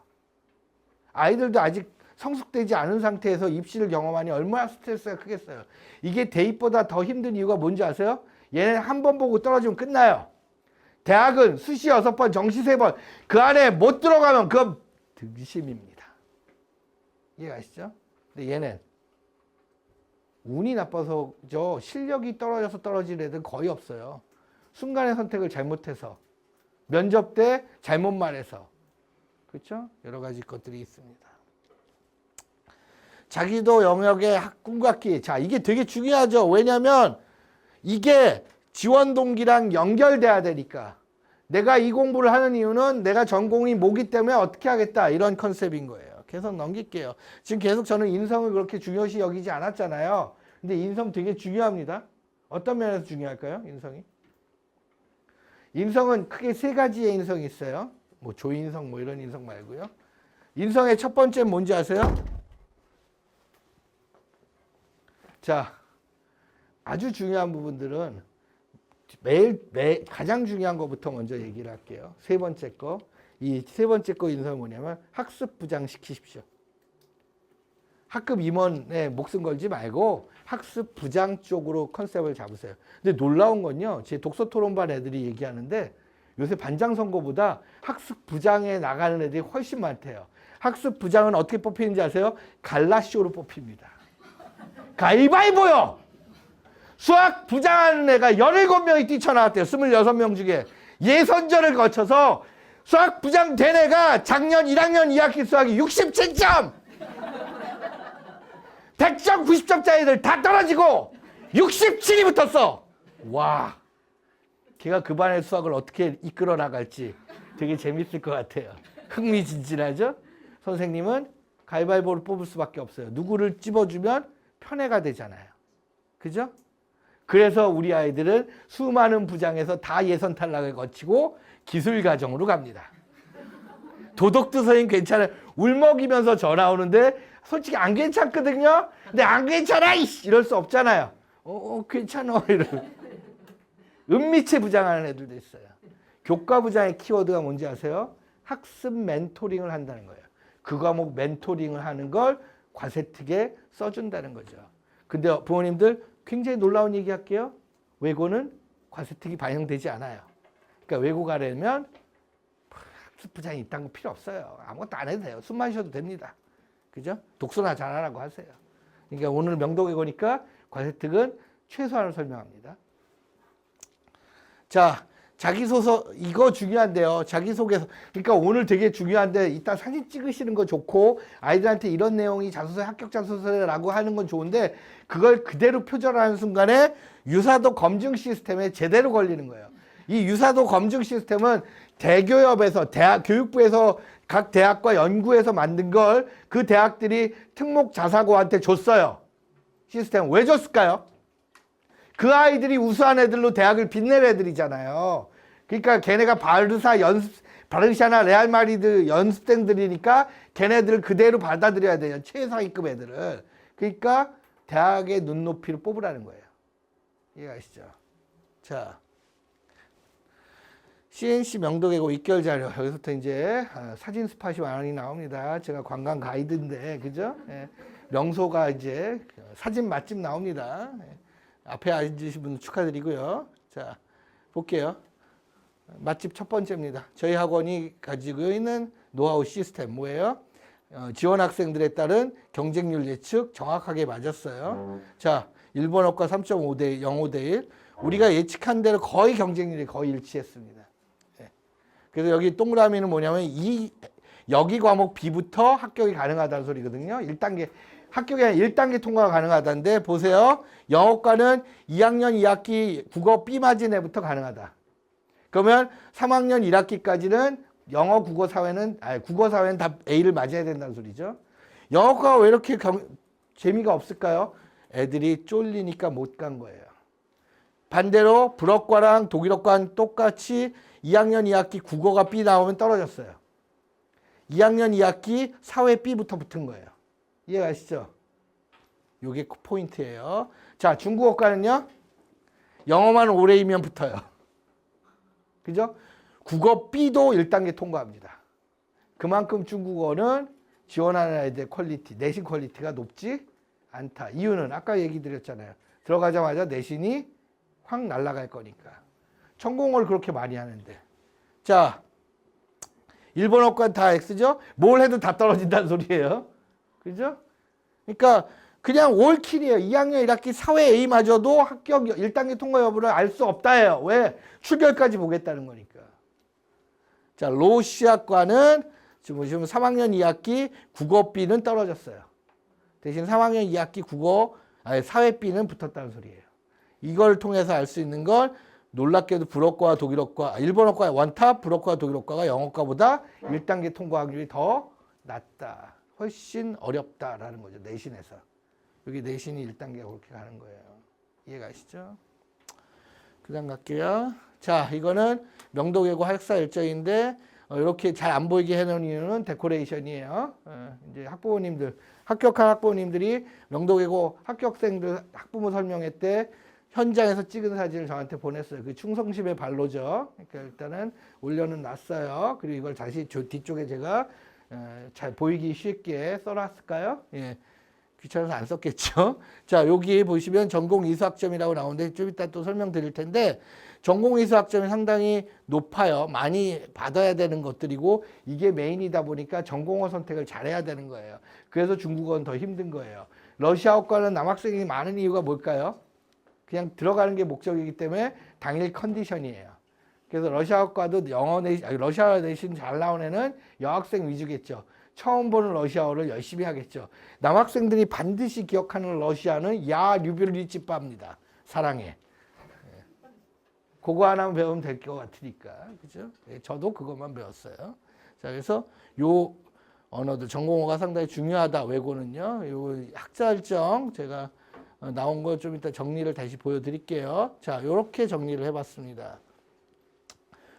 아이들도 아직 성숙되지 않은 상태에서 입시를 경험하니 얼마나 스트레스가 크겠어요. 이게 대입보다 더 힘든 이유가 뭔지 아세요? 얘는 한 번 보고 떨어지면 끝나요. 대학은 수시 6번, 정시 3번 그 안에 못 들어가면 그건 등심입니다. 이해가시죠? 근데 얘는 운이 나빠서죠. 실력이 떨어져서 떨어진 애들 거의 없어요. 순간의 선택을 잘못해서 면접 때 잘못 말해서 그렇죠? 여러 가지 것들이 있습니다. 자기도 영역의 꿈갖기. 자, 이게 되게 중요하죠. 왜냐하면 이게 지원 동기랑 연결돼야 되니까. 내가 이 공부를 하는 이유는 내가 전공이 뭐기 때문에 어떻게 하겠다. 이런 컨셉인 거예요. 계속 넘길게요. 지금 계속 저는 인성을 그렇게 중요시 여기지 않았잖아요. 근데 인성 되게 중요합니다. 어떤 면에서 중요할까요? 인성이? 인성은 크게 3가지의 인성이 있어요. 뭐 조인성 뭐 이런 인성 말고요. 인성의 첫 번째는 뭔지 아세요? 자, 아주 중요한 부분들은 매일 가장 중요한 것부터 먼저 얘기를 할게요. 3번째 거. 이 3번째 거 인성은 뭐냐면 학습 부장시키십시오. 학급 임원에 목숨 걸지 말고 학습 부장 쪽으로 컨셉을 잡으세요. 근데 놀라운 건요. 제 독서 토론반 애들이 얘기하는데 요새 반장 선거보다 학습 부장에 나가는 애들이 훨씬 많대요. 학습 부장은 어떻게 뽑히는지 아세요? 갈라쇼로 뽑힙니다. 가위바위보요. 수학 부장하는 애가 17명이 뛰쳐나왔대요. 26명 중에. 예선전을 거쳐서 수학 부장 된 애가 작년 1학년 2학기 수학이 67점! 100점, 90점짜리 애들 다 떨어지고 67이 붙었어. 와, 걔가 그 반의 수학을 어떻게 이끌어 나갈지 되게 재밌을 것 같아요. 흥미진진하죠? 선생님은 가위바위보를 뽑을 수밖에 없어요. 누구를 찝어주면 편애가 되잖아요. 그죠? 그래서 우리 아이들은 수많은 부장에서 다 예선 탈락을 거치고 기술 과정으로 갑니다. 도덕도서인 괜찮아요. 울먹이면서 전화 오는데 솔직히 안 괜찮거든요. 근데 안 괜찮아 이럴 수 없잖아요. 괜찮아 이러고. 은미체 부장하는 애들도 있어요. 교과 부장의 키워드가 뭔지 아세요? 학습 멘토링을 한다는 거예요. 그 과목 멘토링을 하는 걸 과세특에 써준다는 거죠. 근데 부모님들 굉장히 놀라운 얘기 할게요. 외고는 과세특이 반영되지 않아요. 그러니까 외고 가려면 학습부장이 이딴 거 필요 없어요. 아무것도 안 해도 돼요. 숨 마셔도 됩니다. 그죠? 독서나 잘하라고 하세요. 그러니까 오늘 명독에 보니까 과세특은 최소한을 설명합니다. 자, 자기소개 이거 중요한데요. 자기소개서. 그러니까 오늘 되게 중요한데 이따 사진 찍으시는 거 좋고 아이들한테 이런 내용이 자소서 합격 자소서라고 하는 건 좋은데 그걸 그대로 표절하는 순간에 유사도 검증 시스템에 제대로 걸리는 거예요. 이 유사도 검증 시스템은 대교협에서 교육부에서 각 대학과 연구해서 만든 걸 그 대학들이 특목 자사고한테 줬어요. 시스템 왜 줬을까요? 그 아이들이 우수한 애들로 대학을 빛낼 애들이잖아요. 그러니까 걔네가 바르샤나 레알 마드리드 연습생들이니까 걔네들을 그대로 받아들여야 돼요. 최상위급 애들을. 그러니까 대학의 눈높이를 뽑으라는 거예요. 이해가시죠? 자, CNC 명도계고 입결 자료. 여기서부터 이제 사진 스팟이 많이 나옵니다. 제가 관광 가이드인데, 그죠? 예. 명소가 이제 사진 맛집 나옵니다. 예. 앞에 앉으신 분 축하드리고요. 자, 볼게요. 맛집 첫 번째입니다. 저희 학원이 가지고 있는 노하우 시스템 뭐예요? 지원 학생들에 따른 경쟁률 예측 정확하게 맞았어요. 자, 일본어과 3.5대 0.5대 1. 우리가 예측한 대로 거의 경쟁률이 거의 일치했습니다. 네. 그래서 여기 동그라미는 뭐냐면 여기 과목 B부터 합격이 가능하다는 소리거든요. 1단계 합격이 아니라 1단계 통과가 가능하다는데 보세요. 영어과는 2학년 2학기 국어 B 맞은 애부터 가능하다. 그러면 3학년 1학기까지는 영어 국어 사회는 다 A를 맞아야 된다는 소리죠. 영어과가 왜 이렇게 재미가 없을까요? 애들이 쫄리니까 못 간 거예요. 반대로 불어과랑 독일어과는 똑같이 2학년 2학기 국어가 B 나오면 떨어졌어요. 2학년 2학기 사회 B부터 붙은 거예요. 이해가시죠? 이게 포인트예요. 자, 중국어과는요. 영어만 오래이면 붙어요. 그죠? 국어 B도 1단계 통과합니다. 그만큼 중국어는 지원하는 아이들의 퀄리티, 내신 퀄리티가 높지 않다. 이유는 아까 얘기 드렸잖아요. 들어가자마자 내신이 확 날아갈 거니까. 전공을 그렇게 많이 하는데. 자, 일본어과는 다 X죠? 뭘 해도 다 떨어진다는 소리예요. 그죠? 그러니까 그냥 올킬이에요. 2학년 1학기 사회 A마저도 합격 1단계 통과 여부를 알 수 없다예요. 왜? 출결까지 보겠다는 거니까. 자, 러시아과는 지금 보시면 3학년 2학기 국어 B는 떨어졌어요. 대신 3학년 2학기 사회 B는 붙었다는 소리예요. 이걸 통해서 알 수 있는 건 놀랍게도 불어과와 독일어과, 일본어과의 원탑, 불어과와 독일어과가 영어과보다 1단계 통과 확률이 더 낮다. 훨씬 어렵다라는 거죠. 내신에서. 여기 내신이 1단계가 그렇게 가는 거예요. 이해가시죠? 그 다음 갈게요. 자, 이거는 명도계고 학사 일정인데 이렇게 잘 안 보이게 해놓은 이유는 데코레이션이에요. 이제 합격한 학부모님들이 명도계고 합격생들 학부모 설명회 때 현장에서 찍은 사진을 저한테 보냈어요. 그 충성심의 발로죠. 그러니까 일단은 올려는 놨어요. 그리고 이걸 다시 뒤쪽에 제가 잘 보이기 쉽게 써놨을까요? 예. 귀찮아서 안 썼겠죠. 자, 여기 보시면 전공 이수학점이라고 나오는데 좀 이따 또 설명드릴 텐데 전공 이수학점이 상당히 높아요. 많이 받아야 되는 것들이고 이게 메인이다 보니까 전공어 선택을 잘해야 되는 거예요. 그래서 중국어는 더 힘든 거예요. 러시아어과는 남학생이 많은 이유가 뭘까요? 그냥 들어가는 게 목적이기 때문에 당일 컨디션이에요. 그래서 러시아어과도 러시아어 내신 잘 나온 애는 여학생 위주겠죠. 처음 보는 러시아어를 열심히 하겠죠. 남학생들이 반드시 기억하는 러시아는 야 류빌리치바입니다. 사랑해. 그거 하나만 배우면 될 것 같으니까. 그죠? 예, 저도 그것만 배웠어요. 자, 그래서 요 언어들, 전공어가 상당히 중요하다, 외고는요. 요 학자일정 제가 나온 거 좀 이따 정리를 다시 보여드릴게요. 자, 요렇게 정리를 해봤습니다.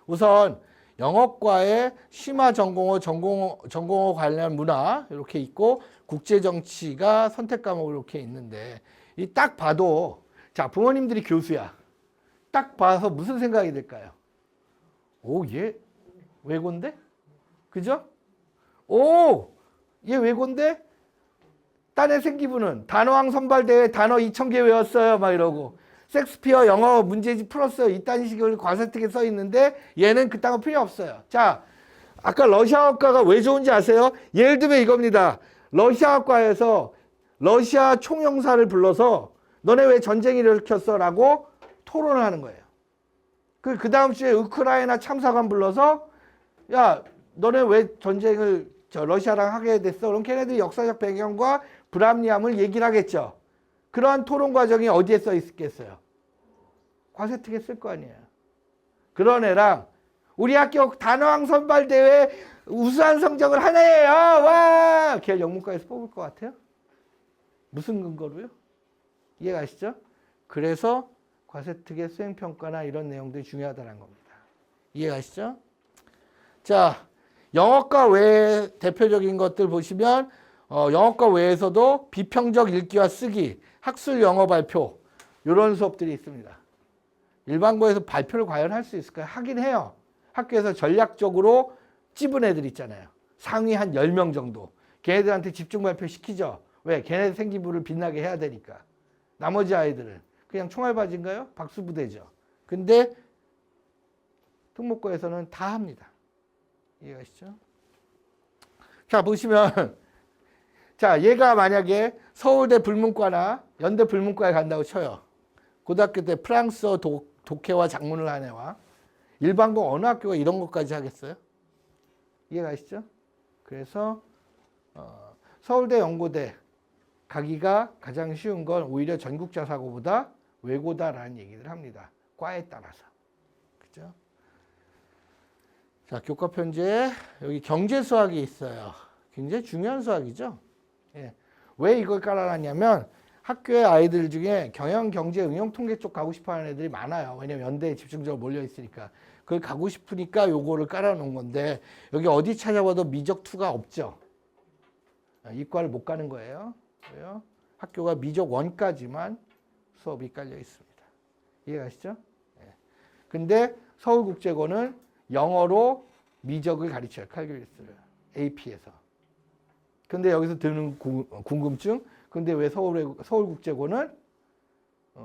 우선 영어과의 심화 전공어, 전공어 관련 문화 이렇게 있고 국제정치가 선택 과목으로 이렇게 있는데 이 딱 봐도 자, 부모님들이 교수야. 딱 봐서 무슨 생각이 들까요? 오, 얘 외고인데? 그죠? 오, 얘 외고인데? 딴애 생기부는 단어왕 선발대회 단어 2,000개 외웠어요. 막 이러고. 섹스피어 영어 문제집 풀었어요. 이딴 식으로 과세특에 써 있는데 얘는 그딴 거 필요 없어요. 자, 아까 러시아어과가 왜 좋은지 아세요? 예를 들면 이겁니다. 러시아어과에서 러시아 총영사를 불러서 너네 왜 전쟁 일으켰어? 라고 토론을 하는 거예요. 그 다음 주에 우크라이나 참사관 불러서 야, 너네 왜 전쟁을 러시아랑 하게 됐어? 그럼 걔네들이 역사적 배경과 불합리함을 얘기를 하겠죠. 그러한 토론 과정이 어디에 써 있겠어요? 과세특에 쓸 거 아니에요. 그런 애랑 우리 학교 단어왕 선발대회 우수한 성적을 한 애예요. 와! 걔 영문과에서 뽑을 것 같아요? 무슨 근거로요? 이해가시죠? 그래서 과세특의 수행평가나 이런 내용들이 중요하다는 겁니다. 이해가시죠? 자, 영어과 외에 대표적인 것들 보시면 영어과 외에서도 비평적 읽기와 쓰기, 학술 영어 발표 이런 수업들이 있습니다. 일반고에서 발표를 과연 할 수 있을까요? 하긴 해요. 학교에서 전략적으로 찝은 애들 있잖아요. 상위 한 10명 정도. 걔네들한테 집중 발표 시키죠. 왜? 걔네들 생기부를 빛나게 해야 되니까. 나머지 아이들은 그냥 총알바지인가요? 박수부대죠. 근데 특목고에서는 다 합니다. 이해가시죠? 자, 보시면 자, 얘가 만약에 서울대 불문과나 연대 불문과에 간다고 쳐요. 고등학교 때 프랑스어 독해와 작문을 한 애와 일반고 어느 학교가 이런 것까지 하겠어요? 이해가시죠? 그래서 서울대 연고대 가기가 가장 쉬운 건 오히려 전국자 사고보다 외고다라는 얘기를 합니다. 과에 따라서. 그죠? 자, 교과 편지에 여기 경제 수학이 있어요. 굉장히 중요한 수학이죠. 예. 왜 이걸 깔아놨냐면 학교의 아이들 중에 경영, 경제, 응용, 통계 쪽 가고 싶어하는 애들이 많아요. 왜냐면 연대에 집중적으로 몰려 있으니까. 그걸 가고 싶으니까 요거를 깔아놓은 건데 여기 어디 찾아봐도 미적2가 없죠. 이과를 못 가는 거예요. 왜요? 학교가 미적 1까지만 수업이 깔려 있습니다. 이해가시죠? 예. 근데 서울국제고는 영어로 미적을 가르쳐요. 칼큘리스를. AP에서. 근데 여기서 드는 궁금증. 근데 왜 서울국제고는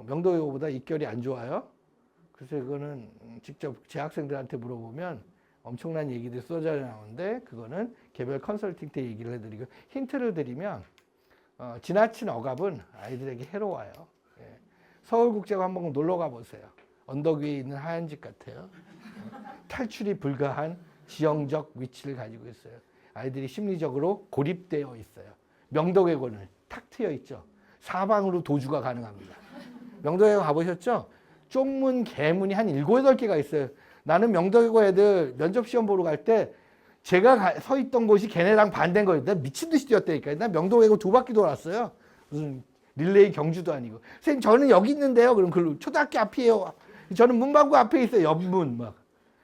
명도외고보다 입결이 안 좋아요? 그래서 이거는 직접 제 학생들한테 물어보면 엄청난 얘기들이 쏟아져 나오는데 그거는 개별 컨설팅 때 얘기를 해드리고 힌트를 드리면 지나친 억압은 아이들에게 해로워요. 예. 서울국제고 한번 놀러 가보세요. 언덕 위에 있는 하얀 집 같아요. 탈출이 불가한 지형적 위치를 가지고 있어요. 아이들이 심리적으로 고립되어 있어요. 명도외고는 탁 트여 있죠. 사방으로 도주가 가능합니다. 명도외고 가보셨죠? 쪽문, 개문이 한 7, 8개가 있어요. 나는 명도외고 애들 면접시험 보러 갈 때 제가 서 있던 곳이 걔네랑 반대인 거예요. 나 미친 듯이 뛰었다니까요. 나 명도외고 2바퀴 돌았어요. 무슨 릴레이 경주도 아니고. 선생님 저는 여기 있는데요. 그럼 그 초등학교 앞이에요. 저는 문방구 앞에 있어요. 옆문 막.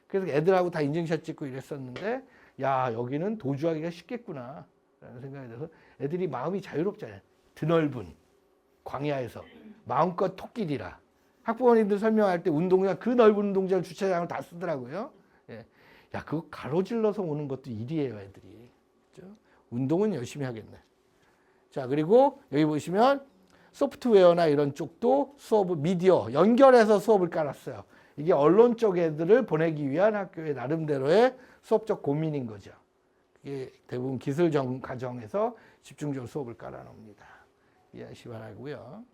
그래서 애들하고 다 인증샷 찍고 이랬었는데 야, 여기는 도주하기가 쉽겠구나 라는 생각이 들어서 애들이 마음이 자유롭잖아요. 드넓은 광야에서 마음껏 토끼리라. 학부모님들 설명할 때 운동장, 그 넓은 운동장 주차장을 다 쓰더라고요. 예. 야, 그거 가로질러서 오는 것도 일이에요, 애들이. 그렇죠? 운동은 열심히 하겠네. 자, 그리고 여기 보시면 소프트웨어나 이런 쪽도 수업을 미디어 연결해서 수업을 깔았어요. 이게 언론 쪽 애들을 보내기 위한 학교의 나름대로의 수업적 고민인 거죠. 이게 대부분 기술 과정에서 집중적으로 수업을 깔아놓습니다. 이해하시기 바라고요.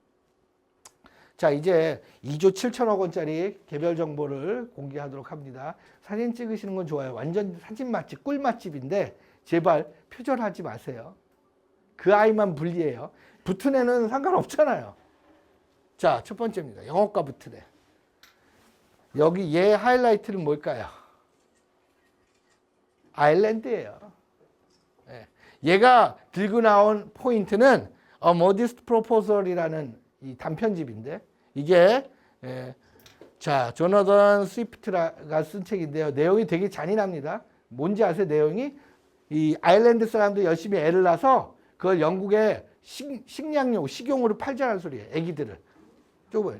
자, 이제 2조 7천억 원짜리 개별 정보를 공개하도록 합니다. 사진 찍으시는 건 좋아요. 완전 사진 맛집, 꿀 맛집인데 제발 표절하지 마세요. 그 아이만 불리해요. 붙은 애는 상관없잖아요. 자, 첫 번째입니다. 영어과 붙은 애. 여기 얘 하이라이트는 뭘까요? 아일랜드예요. 예. 얘가 들고 나온 포인트는 A Modest Proposal이라는 이 단편집인데 이게 자 조나단 스위프트가 쓴 책인데요. 내용이 되게 잔인합니다. 뭔지 아세요? 내용이 이 아일랜드 사람들 열심히 애를 낳아서 그걸 영국에 식량용, 식용으로 팔자는 소리예요. 애기들을. 좁아요.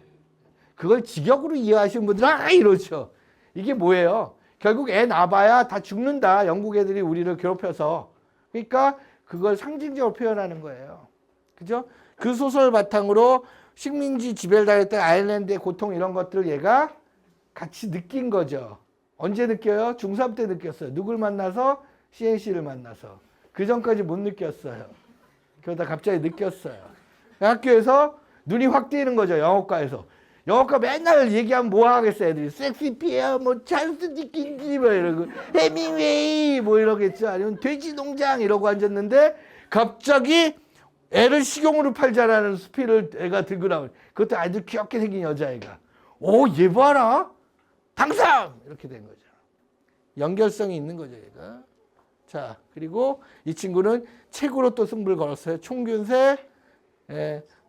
그걸 직역으로 이해하시는 분들은 이러죠. 이게 뭐예요? 결국 애 낳아봐야 다 죽는다. 영국 애들이 우리를 괴롭혀서. 그러니까 그걸 상징적으로 표현하는 거예요. 그죠? 그 소설 바탕으로 식민지 지배를 당했던 아일랜드의 고통 이런 것들을 얘가 같이 느낀 거죠. 언제 느껴요? 중3 때 느꼈어요. 누굴 만나서? CNC를 만나서. 그 전까지 못 느꼈어요. 그러다 갑자기 느꼈어요. 학교에서 눈이 확 띄는 거죠. 영어과에서. 영어과 맨날 얘기하면 뭐 하겠어요. 애들이 섹시피어, 뭐 찰스 디킨즈 뭐 이러고 해밍웨이 뭐 이러겠죠. 아니면 돼지 농장 이러고 앉았는데 갑자기 애를 식용으로 팔자라는 수필을 애가 들고 나오는. 그것도 아주 귀엽게 생긴 여자애가. 오, 얘 봐라. 당상! 이렇게 된 거죠. 연결성이 있는 거죠, 얘가. 자, 그리고 이 친구는 책으로 또 승부를 걸었어요. 총균세,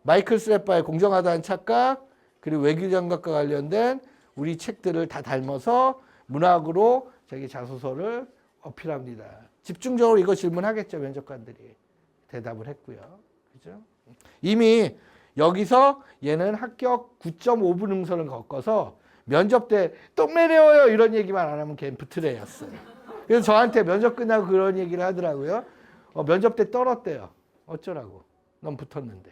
마이클 스레파의 공정하다는 착각, 그리고 외교장각과 관련된 우리 책들을 다 닮아서 문학으로 자기 자소서를 어필합니다. 집중적으로 이거 질문하겠죠, 면접관들이. 대답을 했고요. 그죠? 이미 여기서 얘는 합격 9.5분 응선을 겪어서 면접 때 똥 매려워요 이런 얘기만 안 하면 걔는 부트레였어요. 그래서 저한테 면접 끝나고 그런 얘기를 하더라고요. 면접 때 떨었대요. 어쩌라고. 넌 붙었는데.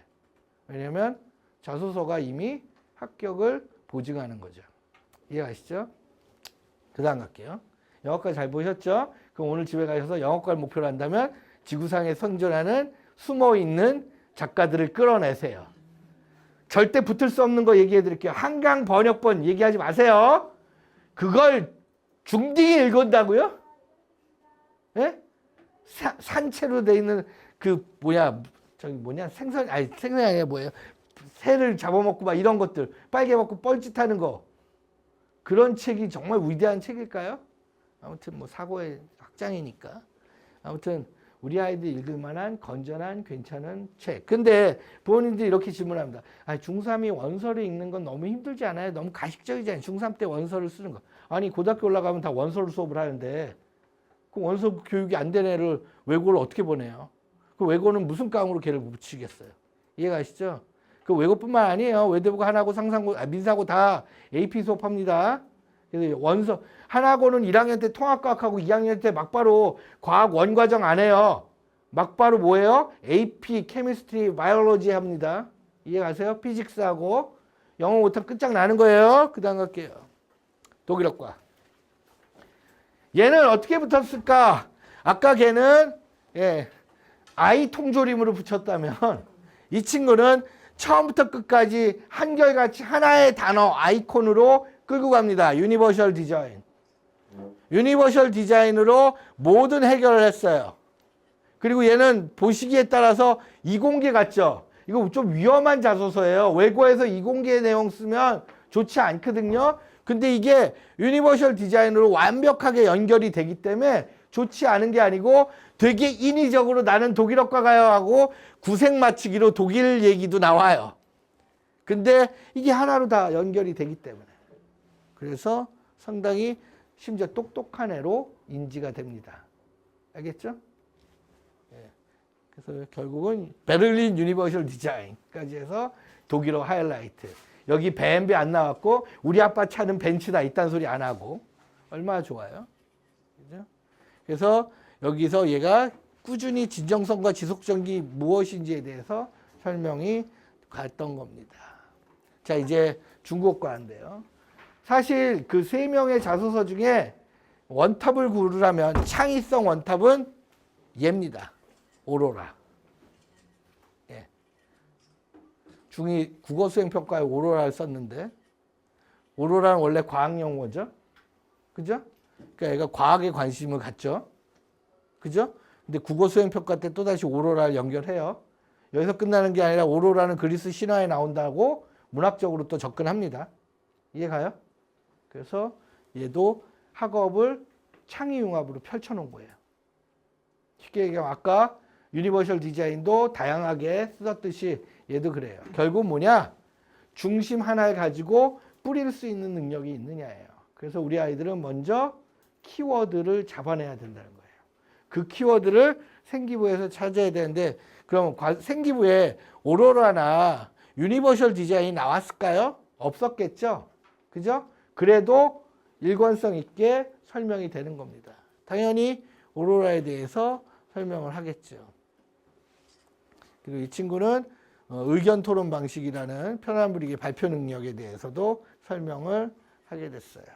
왜냐면 자소서가 이미 합격을 보증하는 거죠. 이해가시죠? 그 다음 갈게요. 영어까지 잘 보셨죠? 그럼 오늘 집에 가셔서 영어과를 목표로 한다면 지구상에 생존하는 숨어있는 작가들을 끌어내세요. 절대 붙을 수 없는 거 얘기해 드릴게요. 한강 번역본 얘기하지 마세요. 그걸 중딩이 읽은다고요? 예? 산채로 돼 있는 생선이 아니라 뭐예요? 새를 잡아먹고 막 이런 것들, 빨개 먹고 뻘짓하는 거. 그런 책이 정말 위대한 책일까요? 아무튼 뭐 사고의 확장이니까. 아무튼 우리 아이들 읽을 만한 건전한 괜찮은 책. 근데 부모님들이 이렇게 질문합니다. 중3이 원서를 읽는 건 너무 힘들지 않아요? 너무 가식적이잖아요. 중3 때 원서를 쓰는 거. 아니 고등학교 올라가면 다 원서로 수업을 하는데 그 원서 교육이 안 된 애를 외고를 어떻게 보내요? 그 외고는 무슨 깡으로 걔를 붙이겠어요? 이해가시죠? 그 외고뿐만 아니에요. 외대부고 하나고 상상고 민사고 다 AP 수업합니다. 그래서 원서 하나고는 1학년 때 통합과학하고 2학년 때 막바로 과학 원과정 안 해요. 막바로 뭐예요? AP, 케미스트리, 바이올로지 합니다. 이해가세요? 피직스하고 영어 못하면 끝장나는 거예요. 그 다음 갈게요. 독일어과. 얘는 어떻게 붙었을까? 아까 걔는 아이 통조림으로 붙였다면 이 친구는 처음부터 끝까지 한결같이 하나의 단어 아이콘으로 끌고 갑니다. 유니버셜 디자인. 유니버셜 디자인으로 모든 해결을 했어요. 그리고 얘는 보시기에 따라서 이공계 같죠? 이거 좀 위험한 자소서예요. 외고에서 이공계 내용 쓰면 좋지 않거든요. 근데 이게 유니버셜 디자인으로 완벽하게 연결이 되기 때문에 좋지 않은 게 아니고 되게 인위적으로 나는 독일어과 가요 하고 구색 맞추기로 독일 얘기도 나와요. 근데 이게 하나로 다 연결이 되기 때문에. 그래서 상당히 심지어 똑똑한 애로 인지가 됩니다. 알겠죠? 그래서 결국은 베를린 유니버셜 디자인까지 해서 독일어 하이라이트. 여기 BMW 안 나왔고 우리 아빠 차는 벤츠다 이딴 소리 안 하고 얼마나 좋아요. 그죠? 그래서 여기서 얘가 꾸준히 진정성과 지속성이 무엇인지에 대해서 설명이 갔던 겁니다. 자, 이제 중국어과인데요. 사실 그 3명의 자소서 중에 원탑을 고르라면 창의성 원탑은 얘입니다. 오로라. 예. 중2 국어 수행 평가에 오로라를 썼는데 오로라는 원래 과학 용어죠. 그죠? 그러니까 얘가 과학에 관심을 갖죠. 그죠? 근데 국어 수행 평가 때 또다시 오로라를 연결해요. 여기서 끝나는 게 아니라 오로라는 그리스 신화에 나온다고 문학적으로 또 접근합니다. 이해가요? 그래서 얘도 학업을 창의융합으로 펼쳐놓은 거예요. 쉽게 얘기하면 아까 유니버셜 디자인도 다양하게 쓰셨듯이 얘도 그래요. 결국 뭐냐? 중심 하나를 가지고 뿌릴 수 있는 능력이 있느냐예요. 그래서 우리 아이들은 먼저 키워드를 잡아내야 된다는 거예요. 그 키워드를 생기부에서 찾아야 되는데 그럼 생기부에 오로라나 유니버셜 디자인이 나왔을까요? 없었겠죠? 그죠? 그래도 일관성 있게 설명이 되는 겁니다. 당연히 오로라에 대해서 설명을 하겠죠. 그리고 이 친구는 의견 토론 방식이라는 편안 분위기 발표 능력에 대해서도 설명을 하게 됐어요.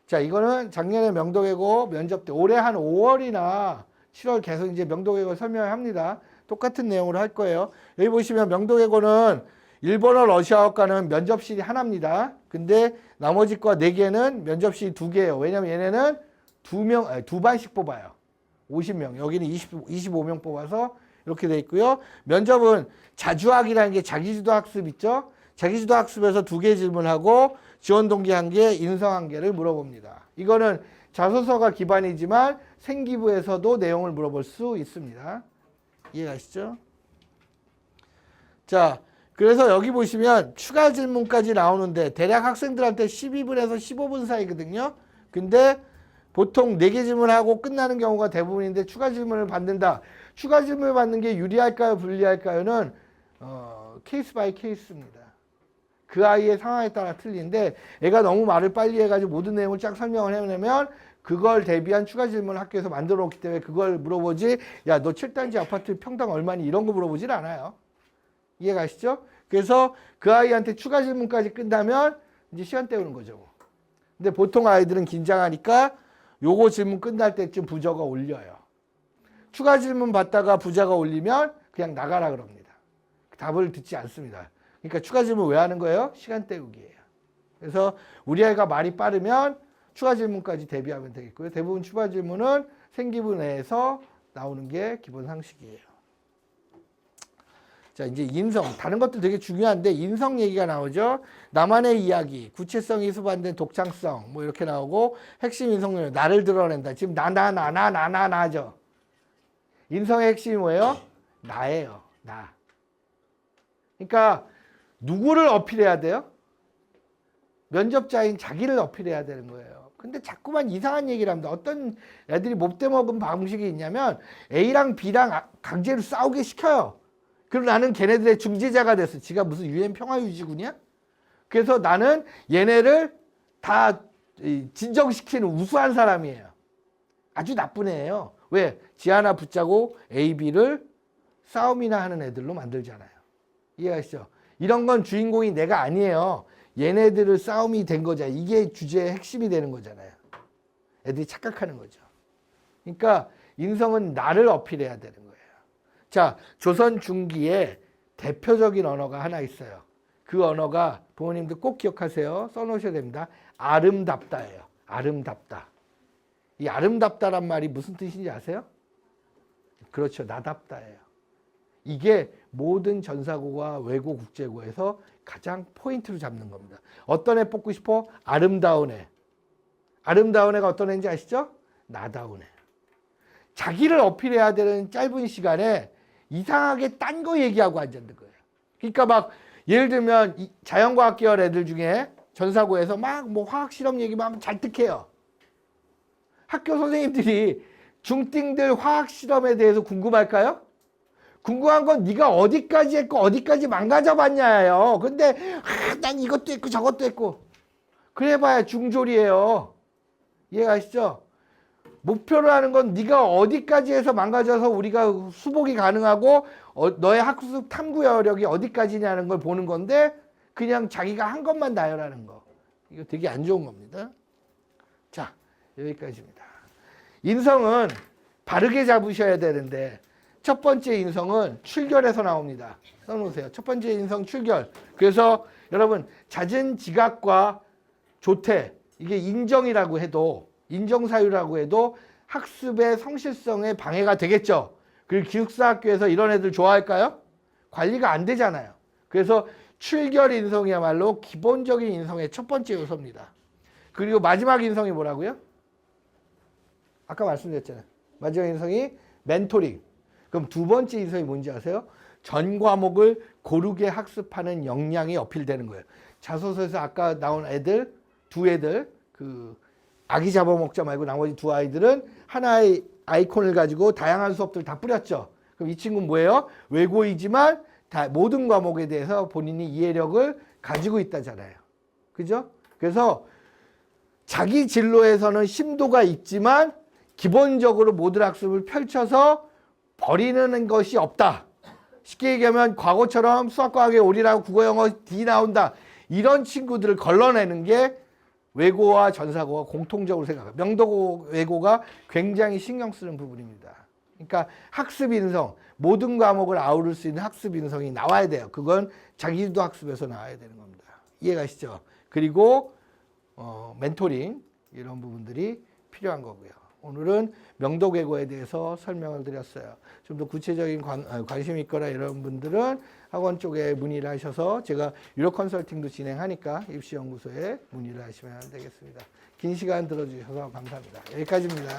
자, 이거는 작년에 명도외고 면접 때 올해 한 5월이나 7월 계속 이제 명도외고 설명을 합니다. 똑같은 내용으로 할 거예요. 여기 보시면 명도외고는 일본어 러시아어과는 면접실이 하나입니다. 근데 나머지 과 4개는 면접실이 2개예요. 왜냐면 얘네는 두 반씩 뽑아요. 50명. 여기는 25명 뽑아서 이렇게 돼 있고요. 면접은 자주학이라는 게 자기주도 학습 있죠? 자기주도 학습에서 2개 질문하고 지원 동기 1개, 인성 1개를 물어봅니다. 이거는 자소서가 기반이지만 생기부에서도 내용을 물어볼 수 있습니다. 이해가시죠? 자, 그래서 여기 보시면 추가 질문까지 나오는데 대략 학생들한테 12분에서 15분 사이거든요. 근데 보통 4개 질문하고 끝나는 경우가 대부분인데 추가 질문을 받는다. 추가 질문을 받는 게 유리할까요? 불리할까요?는 케이스 바이 케이스입니다. 그 아이의 상황에 따라 틀린데 애가 너무 말을 빨리 해가지고 모든 내용을 쫙 설명을 해내면 그걸 대비한 추가 질문을 학교에서 만들어 놓기 때문에 그걸 물어보지 야, 너 7단지 아파트 평당 얼마니? 이런 거 물어보질 않아요. 이해가시죠? 그래서 그 아이한테 추가 질문까지 끝나면 이제 시간 때우는 거죠. 근데 보통 아이들은 긴장하니까 요거 질문 끝날 때쯤 부저가 올려요. 추가 질문 받다가 부자가 올리면 그냥 나가라 그럽니다. 답을 듣지 않습니다. 그러니까 추가 질문 왜 하는 거예요? 시간 때우기예요. 그래서 우리 아이가 말이 빠르면 추가 질문까지 대비하면 되겠고요. 대부분 추가 질문은 생기부 내에서 나오는 게 기본 상식이에요. 자, 이제 인성. 다른 것도 되게 중요한데 인성 얘기가 나오죠. 나만의 이야기, 구체성이 수반된 독창성 뭐 이렇게 나오고 핵심 인성 요소, 나를 드러낸다. 지금 나죠. 인성의 핵심이 뭐예요? 나예요. 나. 그러니까 누구를 어필해야 돼요? 면접자인 자기를 어필해야 되는 거예요. 근데 자꾸만 이상한 얘기를 합니다. 어떤 애들이 못돼 먹은 방식이 있냐면 A랑 B랑 강제로 싸우게 시켜요. 그리고 나는 걔네들의 중재자가 됐어. 지가 무슨 UN 평화유지군이야? 그래서 나는 얘네를 다 진정시키는 우수한 사람이에요. 아주 나쁜 애예요. 왜? 지 하나 붙자고 A, B를 싸움이나 하는 애들로 만들잖아요. 이해가시죠? 이런 건 주인공이 내가 아니에요. 얘네들을 싸움이 된 거잖아요. 이게 주제의 핵심이 되는 거잖아요. 애들이 착각하는 거죠. 그러니까 인성은 나를 어필해야 되는 거예요. 자, 조선 중기에 대표적인 언어가 하나 있어요. 그 언어가 부모님들 꼭 기억하세요. 써놓으셔야 됩니다. 아름답다예요. 아름답다. 이 아름답다란 말이 무슨 뜻인지 아세요? 그렇죠. 나답다예요. 이게 모든 전사고와 외고 국제고에서 가장 포인트로 잡는 겁니다. 어떤 애 뽑고 싶어? 아름다운 애. 아름다운 애가 어떤 애인지 아시죠? 나다운 애. 자기를 어필해야 되는 짧은 시간에 이상하게 딴 거 얘기하고 앉았는 거예요. 그러니까 막 예를 들면 자연과학 계열 애들 중에 전사고에서 막 뭐 화학 실험 얘기만 하면 잘 득해요. 학교 선생님들이 중딩들 화학 실험에 대해서 궁금할까요? 궁금한 건 네가 어디까지 했고 어디까지 망가져 봤냐예요. 근데 난 이것도 했고 저것도 했고 그래봐야 중졸이에요. 이해가시죠? 목표로 하는 건 네가 어디까지 해서 망가져서 우리가 수복이 가능하고 너의 학습 탐구 여력이 어디까지냐는 걸 보는 건데 그냥 자기가 한 것만 나열하는 거. 이거 되게 안 좋은 겁니다. 자, 여기까지입니다. 인성은 바르게 잡으셔야 되는데 첫 번째 인성은 출결에서 나옵니다. 써놓으세요. 첫 번째 인성 출결. 그래서 여러분 잦은 지각과 조퇴 이게 인정이라고 해도 인정사유라고 해도 학습의 성실성에 방해가 되겠죠. 그리고 기숙사 학교에서 이런 애들 좋아할까요? 관리가 안 되잖아요. 그래서 출결 인성이야말로 기본적인 인성의 첫 번째 요소입니다. 그리고 마지막 인성이 뭐라고요? 아까 말씀드렸잖아요. 마지막 인성이 멘토링. 그럼 두 번째 인성이 뭔지 아세요? 전 과목을 고르게 학습하는 역량이 어필되는 거예요. 자소서에서 아까 나온 애들, 두 애들, 그 아기 잡아먹자 말고 나머지 두 아이들은 하나의 아이콘을 가지고 다양한 수업들을 다 뿌렸죠. 그럼 이 친구는 뭐예요? 외고이지만 다 모든 과목에 대해서 본인이 이해력을 가지고 있다잖아요. 그죠? 그래서 자기 진로에서는 심도가 있지만 기본적으로 모든 학습을 펼쳐서 버리는 것이 없다. 쉽게 얘기하면 과거처럼 수학과학에 올인하고 국어, 영어 D 나온다. 이런 친구들을 걸러내는 게 외고와 전사고가 공통적으로 생각해요. 명도고 외고가 굉장히 신경 쓰는 부분입니다. 그러니까 학습 인성, 모든 과목을 아우를 수 있는 학습 인성이 나와야 돼요. 그건 자기주도 학습에서 나와야 되는 겁니다. 이해가시죠? 그리고 멘토링 이런 부분들이 필요한 거고요. 오늘은 명도외고에 대해서 설명을 드렸어요. 좀 더 구체적인 관심 있거나 이런 분들은 학원 쪽에 문의를 하셔서 제가 유료 컨설팅도 진행하니까 입시연구소에 문의를 하시면 되겠습니다. 긴 시간 들어주셔서 감사합니다. 여기까지입니다.